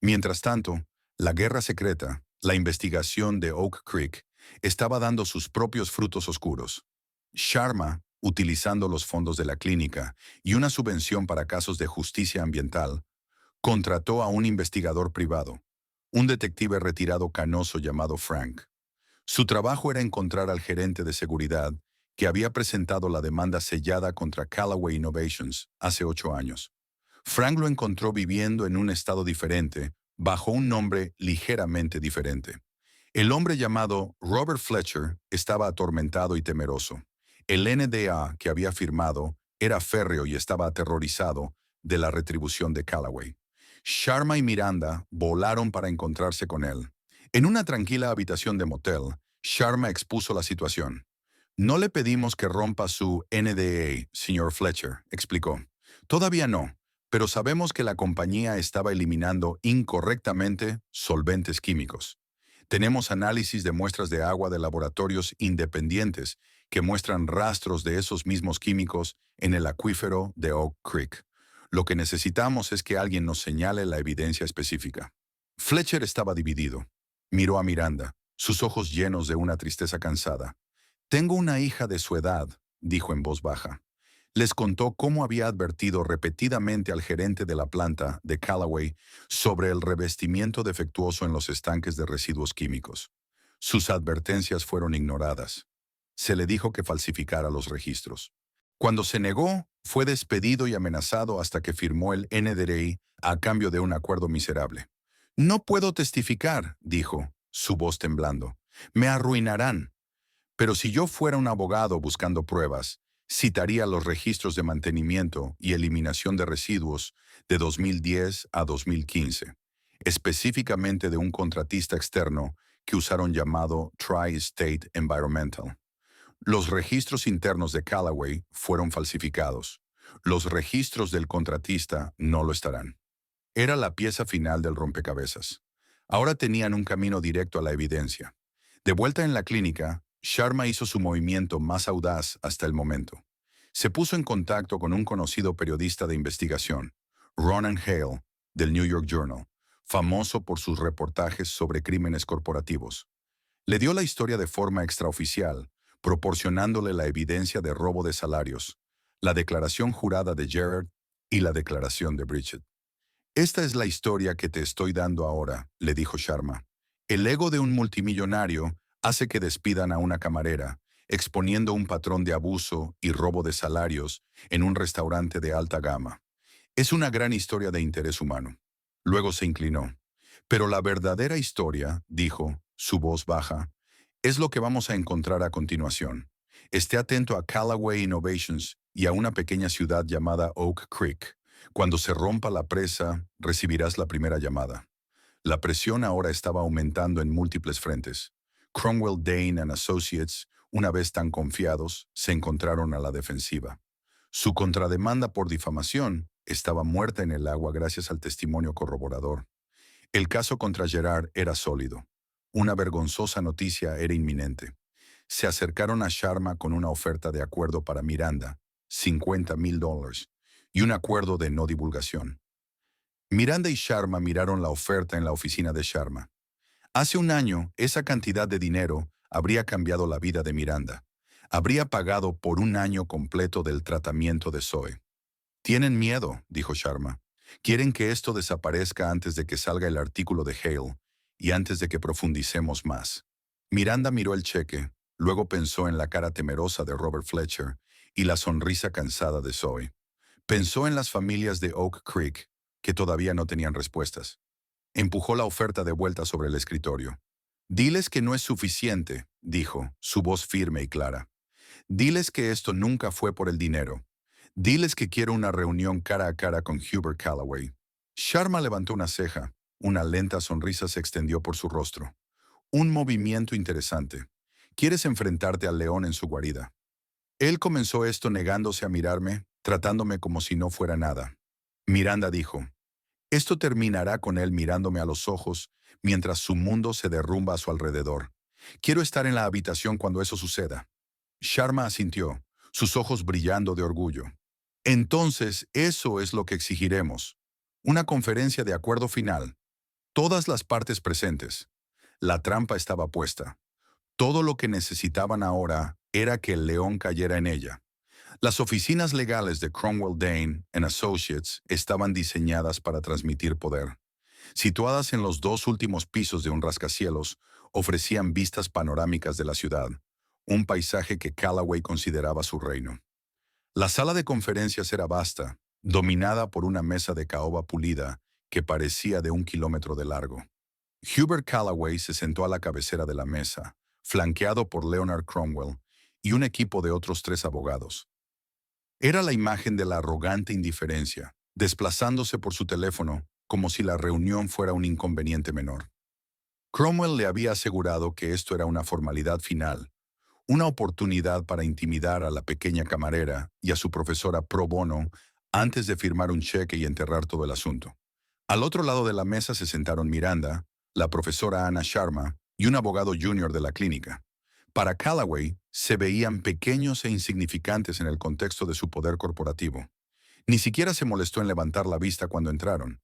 Mientras tanto, la guerra secreta, la investigación de Oak Creek, estaba dando sus propios frutos oscuros. Sharma, utilizando los fondos de la clínica y una subvención para casos de justicia ambiental, contrató a un investigador privado, un detective retirado canoso llamado Frank. Su trabajo era encontrar al gerente de seguridad que había presentado la demanda sellada contra Callaway Innovations hace 8 años. Frank lo encontró viviendo en un estado diferente, bajo un nombre ligeramente diferente. El hombre llamado Robert Fletcher estaba atormentado y temeroso. El NDA que había firmado era férreo y estaba aterrorizado de la retribución de Callaway. Sharma y Miranda volaron para encontrarse con él. En una tranquila habitación de motel, Sharma expuso la situación. No le pedimos que rompa su NDA, señor Fletcher, explicó. Todavía no, pero sabemos que la compañía estaba eliminando incorrectamente solventes químicos. Tenemos análisis de muestras de agua de laboratorios independientes que muestran rastros de esos mismos químicos en el acuífero de Oak Creek. Lo que necesitamos es que alguien nos señale la evidencia específica. Fletcher estaba dividido. Miró a Miranda, sus ojos llenos de una tristeza cansada. Tengo una hija de su edad, dijo en voz baja. Les contó cómo había advertido repetidamente al gerente de la planta de Callaway sobre el revestimiento defectuoso en los estanques de residuos químicos. Sus advertencias fueron ignoradas. Se le dijo que falsificara los registros. Cuando se negó, fue despedido y amenazado hasta que firmó el NDA a cambio de un acuerdo miserable. No puedo testificar, dijo, su voz temblando. Me arruinarán. Pero si yo fuera un abogado buscando pruebas, Citaría los registros de mantenimiento y eliminación de residuos de 2010 a 2015, específicamente de un contratista externo que usaron llamado Tri-State Environmental. Los registros internos de Callaway fueron falsificados. Los registros del contratista no lo estarán. Era la pieza final del rompecabezas. Ahora tenían un camino directo a la evidencia. De vuelta en la clínica, Sharma hizo su movimiento más audaz hasta el momento. Se puso en contacto con un conocido periodista de investigación, Ronan Hale, del New York Journal, famoso por sus reportajes sobre crímenes corporativos. Le dio la historia de forma extraoficial, proporcionándole la evidencia de robo de salarios, la declaración jurada de Gerard y la declaración de Bridget. Esta es la historia que te estoy dando ahora, le dijo Sharma. El ego de un multimillonario hace que despidan a una camarera, exponiendo un patrón de abuso y robo de salarios en un restaurante de alta gama. Es una gran historia de interés humano. Luego se inclinó. Pero la verdadera historia, dijo, su voz baja, es lo que vamos a encontrar a continuación. Esté atento a Callaway Innovations y a una pequeña ciudad llamada Oak Creek. Cuando se rompa la presa, recibirás la primera llamada. La presión ahora estaba aumentando en múltiples frentes. Cromwell Dane and Associates, una vez tan confiados, se encontraron a la defensiva. Su contrademanda por difamación estaba muerta en el agua gracias al testimonio corroborador. El caso contra Gerard era sólido. Una vergonzosa noticia era inminente. Se acercaron a Sharma con una oferta de acuerdo para Miranda, $50,000, y un acuerdo de no divulgación. Miranda y Sharma miraron la oferta en la oficina de Sharma. Hace un año, esa cantidad de dinero habría cambiado la vida de Miranda. Habría pagado por un año completo del tratamiento de Zoe. Tienen miedo, dijo Sharma. Quieren que esto desaparezca antes de que salga el artículo de Hale y antes de que profundicemos más. Miranda miró el cheque, luego pensó en la cara temerosa de Robert Fletcher y la sonrisa cansada de Zoe. Pensó en las familias de Oak Creek, que todavía no tenían respuestas. Empujó la oferta de vuelta sobre el escritorio. Diles que no es suficiente, dijo, su voz firme y clara. Diles que esto nunca fue por el dinero. Diles que quiero una reunión cara a cara con Hubert Callaway. Sharma levantó una ceja. Una lenta sonrisa se extendió por su rostro. Un movimiento interesante. Quieres enfrentarte al león en su guarida. Él comenzó esto negándose a mirarme, tratándome como si no fuera nada. Miranda dijo, esto terminará con él mirándome a los ojos mientras su mundo se derrumba a su alrededor. Quiero estar en la habitación cuando eso suceda. Sharma asintió, sus ojos brillando de orgullo. Entonces, eso es lo que exigiremos. Una conferencia de acuerdo final. Todas las partes presentes. La trampa estaba puesta. Todo lo que necesitaban ahora era que el león cayera en ella. Las oficinas legales de Cromwell Dane and Associates estaban diseñadas para transmitir poder. Situadas en los dos últimos pisos de un rascacielos, ofrecían vistas panorámicas de la ciudad, un paisaje que Callaway consideraba su reino. La sala de conferencias era vasta, dominada por una mesa de caoba pulida que parecía de 1 kilómetro de largo. Hubert Callaway se sentó a la cabecera de la mesa, flanqueado por Leonard Cromwell y un equipo de otros 3 abogados. Era la imagen de la arrogante indiferencia, desplazándose por su teléfono como si la reunión fuera un inconveniente menor. Cromwell le había asegurado que esto era una formalidad final, una oportunidad para intimidar a la pequeña camarera y a su profesora pro bono antes de firmar un cheque y enterrar todo el asunto. Al otro lado de la mesa se sentaron Miranda, la profesora Anna Sharma y un abogado junior de la clínica. Para Callaway, se veían pequeños e insignificantes en el contexto de su poder corporativo. Ni siquiera se molestó en levantar la vista cuando entraron.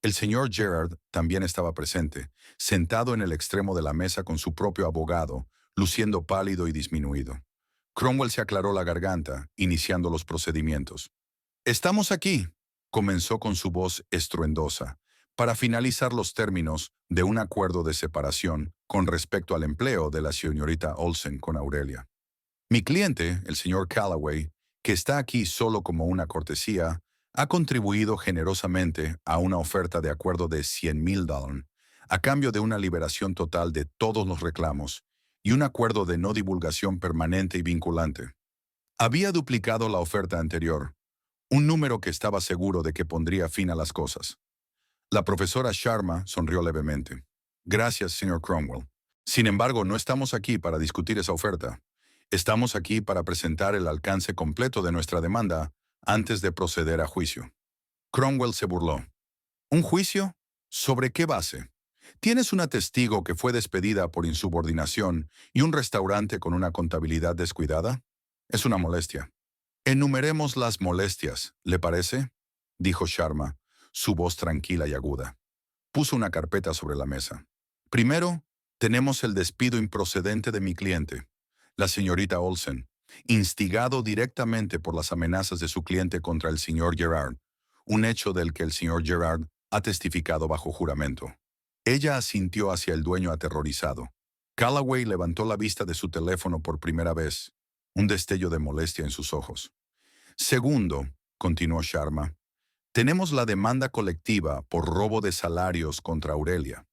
El señor Gerard también estaba presente, sentado en el extremo de la mesa con su propio abogado, luciendo pálido y disminuido. Cromwell se aclaró la garganta, iniciando los procedimientos. «Estamos aquí», comenzó con su voz estruendosa, «para finalizar los términos de un acuerdo de separación con respecto al empleo de la señorita Olsen con Aurelia. Mi cliente, el señor Callaway, que está aquí solo como una cortesía, ha contribuido generosamente a una oferta de acuerdo de $100,000 a cambio de una liberación total de todos los reclamos y un acuerdo de no divulgación permanente y vinculante. Había duplicado la oferta anterior, un número que estaba seguro de que pondría fin a las cosas. La profesora Sharma sonrió levemente. Gracias, señor Cromwell. Sin embargo, no estamos aquí para discutir esa oferta. Estamos aquí para presentar el alcance completo de nuestra demanda antes de proceder a juicio. Cromwell se burló. ¿Un juicio? ¿Sobre qué base? Tienes una testigo que fue despedida por insubordinación y un restaurante con una contabilidad descuidada. Es una molestia. Enumeremos las molestias, ¿le parece? Dijo Sharma, su voz tranquila y aguda. Puso una carpeta sobre la mesa. Primero, tenemos el despido improcedente de mi cliente, la señorita Olsen, instigado directamente por las amenazas de su cliente contra el señor Gerard, un hecho del que el señor Gerard ha testificado bajo juramento. Ella asintió hacia el dueño aterrorizado. Callaway levantó la vista de su teléfono por primera vez, un destello de molestia en sus ojos. Segundo, continuó Sharma, tenemos la demanda colectiva por robo de salarios contra Aurelia,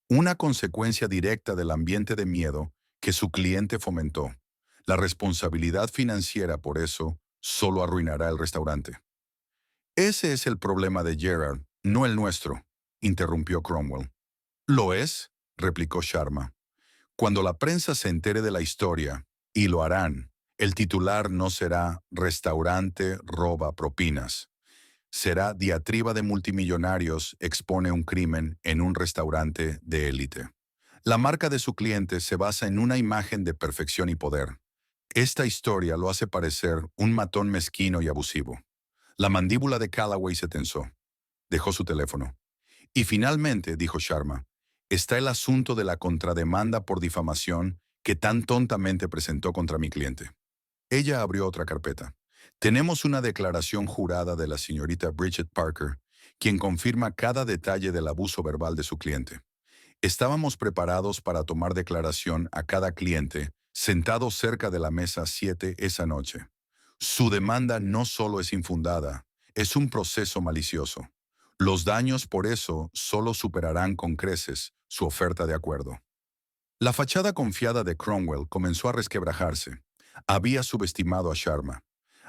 una consecuencia directa del ambiente de miedo que su cliente fomentó. La responsabilidad financiera por eso solo arruinará el restaurante. Ese es el problema de Gerard, no el nuestro, interrumpió Cromwell. ¿Lo es?, replicó Sharma. Cuando la prensa se entere de la historia, y lo harán, el titular no será «Restaurante roba propinas». Será «Diatriba de multimillonarios expone un crimen en un restaurante de élite». La marca de su cliente se basa en una imagen de perfección y poder. Esta historia lo hace parecer un matón mezquino y abusivo. La mandíbula de Callaway se tensó. Dejó su teléfono. Y finalmente, dijo Sharma, está el asunto de la contrademanda por difamación que tan tontamente presentó contra mi cliente. Ella abrió otra carpeta. Tenemos una declaración jurada de la señorita Bridget Parker, quien confirma cada detalle del abuso verbal de su cliente. Estábamos preparados para tomar declaración a cada cliente sentado cerca de la mesa 7 esa noche. Su demanda no solo es infundada, es un proceso malicioso. Los daños por eso solo superarán con creces su oferta de acuerdo. La fachada confiada de Cromwell comenzó a resquebrajarse. Había subestimado a Sharma.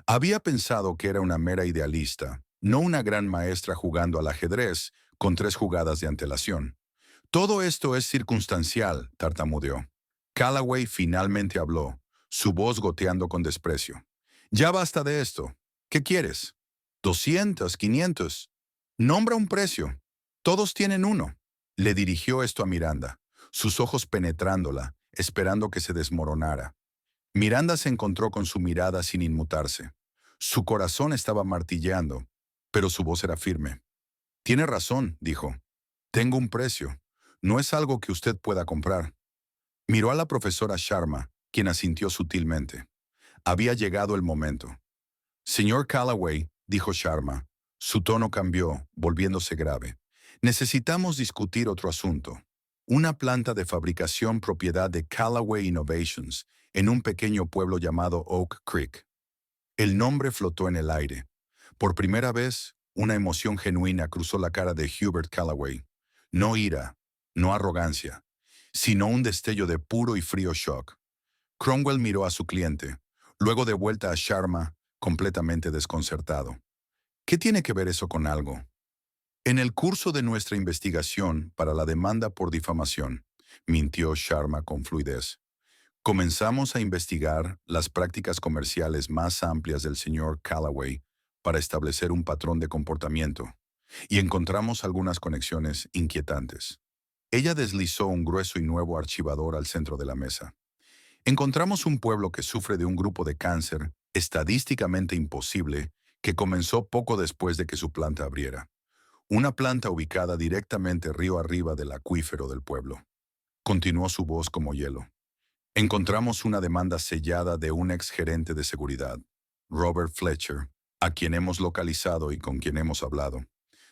Había pensado que era una mera idealista, no una gran maestra jugando al ajedrez con 3 jugadas de antelación. Todo esto es circunstancial, tartamudeó. Callaway finalmente habló, su voz goteando con desprecio. Ya basta de esto. ¿Qué quieres? 200, 500. Nombra un precio. Todos tienen uno. Le dirigió esto a Miranda, sus ojos penetrándola, esperando que se desmoronara. Miranda se encontró con su mirada sin inmutarse. Su corazón estaba martilleando, pero su voz era firme. Tiene razón, dijo. Tengo un precio. No es algo que usted pueda comprar. Miró a la profesora Sharma, quien asintió sutilmente. Había llegado el momento. Señor Callaway, dijo Sharma. Su tono cambió, volviéndose grave. Necesitamos discutir otro asunto. Una planta de fabricación propiedad de Callaway Innovations, en un pequeño pueblo llamado Oak Creek. El nombre flotó en el aire. Por primera vez, una emoción genuina cruzó la cara de Hubert Callaway. No ira, no arrogancia, sino un destello de puro y frío shock. Cromwell miró a su cliente, luego de vuelta a Sharma, completamente desconcertado. ¿Qué tiene que ver eso con algo? En el curso de nuestra investigación para la demanda por difamación, mintió Sharma con fluidez, comenzamos a investigar las prácticas comerciales más amplias del señor Callaway para establecer un patrón de comportamiento, y encontramos algunas conexiones inquietantes. Ella deslizó un grueso y nuevo archivador al centro de la mesa. Encontramos un pueblo que sufre de un grupo de cáncer estadísticamente imposible que comenzó poco después de que su planta abriera. Una planta ubicada directamente río arriba del acuífero del pueblo. Continuó su voz como hielo. Encontramos una demanda sellada de un exgerente de seguridad, Robert Fletcher, a quien hemos localizado y con quien hemos hablado.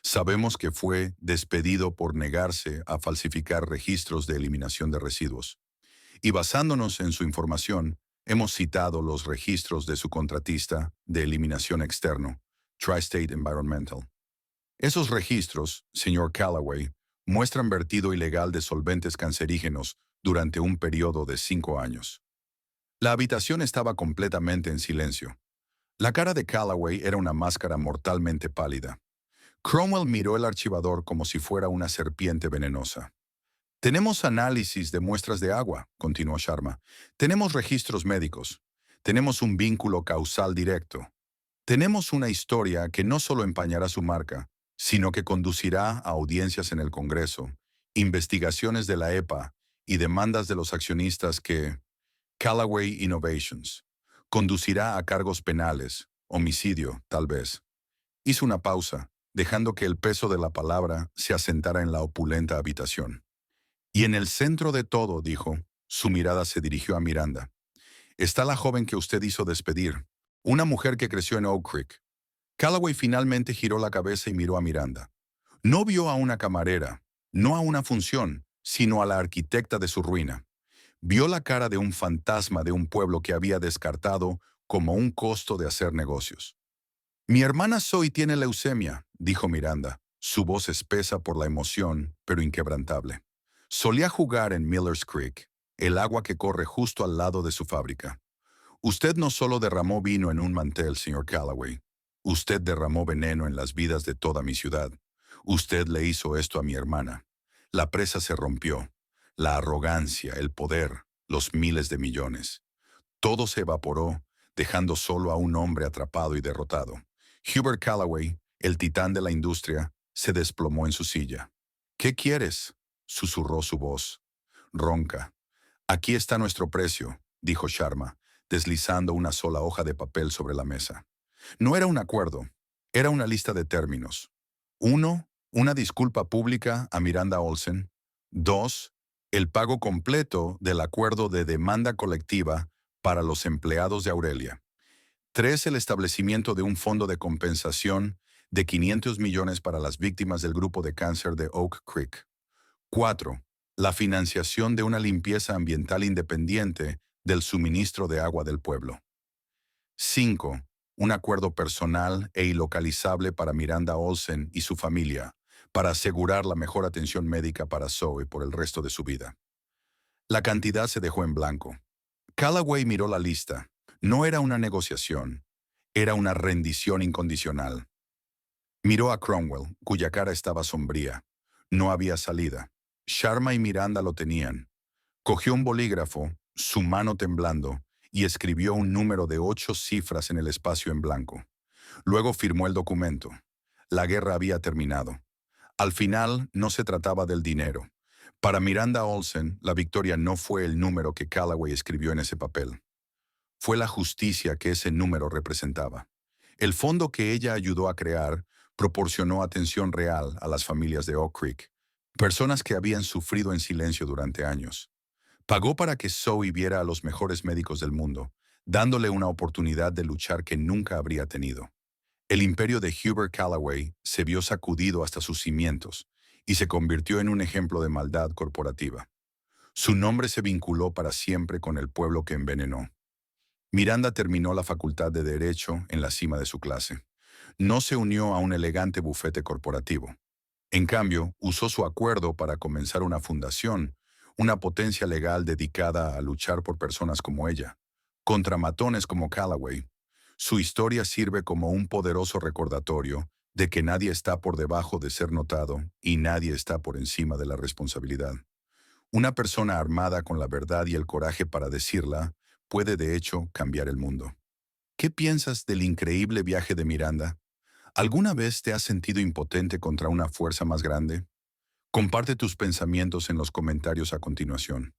Sabemos que fue despedido por negarse a falsificar registros de eliminación de residuos. Y basándonos en su información, hemos citado los registros de su contratista de eliminación externo, Tri-State Environmental. Esos registros, señor Callaway, muestran vertido ilegal de solventes cancerígenos durante un periodo de 5 años. La habitación estaba completamente en silencio. La cara de Calloway era una máscara mortalmente pálida. Cromwell miró el archivador como si fuera una serpiente venenosa. Tenemos análisis de muestras de agua, continuó Sharma. Tenemos registros médicos. Tenemos un vínculo causal directo. Tenemos una historia que no solo empañará su marca, sino que conducirá a audiencias en el Congreso, investigaciones de la EPA y demandas de los accionistas que Callaway Innovations conducirá a cargos penales, homicidio, tal vez. Hizo una pausa, dejando que el peso de la palabra se asentara en la opulenta habitación. Y en el centro de todo, dijo, su mirada se dirigió a Miranda. Está la joven que usted hizo despedir, una mujer que creció en Oak Creek. Callaway finalmente giró la cabeza y miró a Miranda. No vio a una camarera, no a una función, sino a la arquitecta de su ruina. Vio la cara de un fantasma de un pueblo que había descartado como un costo de hacer negocios. Mi hermana Zoe tiene leucemia, dijo Miranda, su voz espesa por la emoción, pero inquebrantable. Solía jugar en Miller's Creek, el agua que corre justo al lado de su fábrica. Usted no solo derramó vino en un mantel, señor Callaway. Usted derramó veneno en las vidas de toda mi ciudad. Usted le hizo esto a mi hermana. La presa se rompió. La arrogancia, el poder, los miles de millones. Todo se evaporó, dejando solo a un hombre atrapado y derrotado. Hubert Callaway, el titán de la industria, se desplomó en su silla. ¿Qué quieres?, susurró su voz. Ronca. Aquí está nuestro precio, dijo Sharma, deslizando una sola hoja de papel sobre la mesa. No era un acuerdo, era una lista de términos. 1. Una disculpa pública a Miranda Olsen. 2. El pago completo del acuerdo de demanda colectiva para los empleados de Aurelia. 3. El establecimiento de un fondo de compensación de 500 millones para las víctimas del grupo de cáncer de Oak Creek. 4. La financiación de una limpieza ambiental independiente del suministro de agua del pueblo. 5. Un acuerdo personal e ilocalizable para Miranda Olsen y su familia, para asegurar la mejor atención médica para Zoe por el resto de su vida. La cantidad se dejó en blanco. Callaway miró la lista. No era una negociación, era una rendición incondicional. Miró a Cromwell, cuya cara estaba sombría. No había salida. Sharma y Miranda lo tenían. Cogió un bolígrafo, su mano temblando, y escribió un número de 8 cifras en el espacio en blanco. Luego firmó el documento. La guerra había terminado. Al final, no se trataba del dinero. Para Miranda Olsen, la victoria no fue el número que Callaway escribió en ese papel. Fue la justicia que ese número representaba. El fondo que ella ayudó a crear proporcionó atención real a las familias de Oak Creek, personas que habían sufrido en silencio durante años. Pagó para que Zoe viera a los mejores médicos del mundo, dándole una oportunidad de luchar que nunca habría tenido. El imperio de Hubert Callaway se vio sacudido hasta sus cimientos y se convirtió en un ejemplo de maldad corporativa. Su nombre se vinculó para siempre con el pueblo que envenenó. Miranda terminó la facultad de Derecho en la cima de su clase. No se unió a un elegante bufete corporativo. En cambio, usó su acuerdo para comenzar una fundación, una potencia legal dedicada a luchar por personas como ella, contra matones como Callaway. Su historia sirve como un poderoso recordatorio de que nadie está por debajo de ser notado y nadie está por encima de la responsabilidad. Una persona armada con la verdad y el coraje para decirla puede de hecho cambiar el mundo. ¿Qué piensas del increíble viaje de Miranda? ¿Alguna vez te has sentido impotente contra una fuerza más grande? Comparte tus pensamientos en los comentarios a continuación.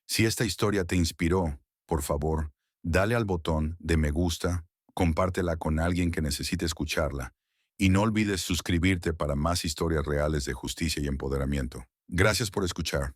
Si esta historia te inspiró, por favor, dale al botón de me gusta, compártela con alguien que necesite escucharla y no olvides suscribirte para más historias reales de justicia y empoderamiento. Gracias por escuchar.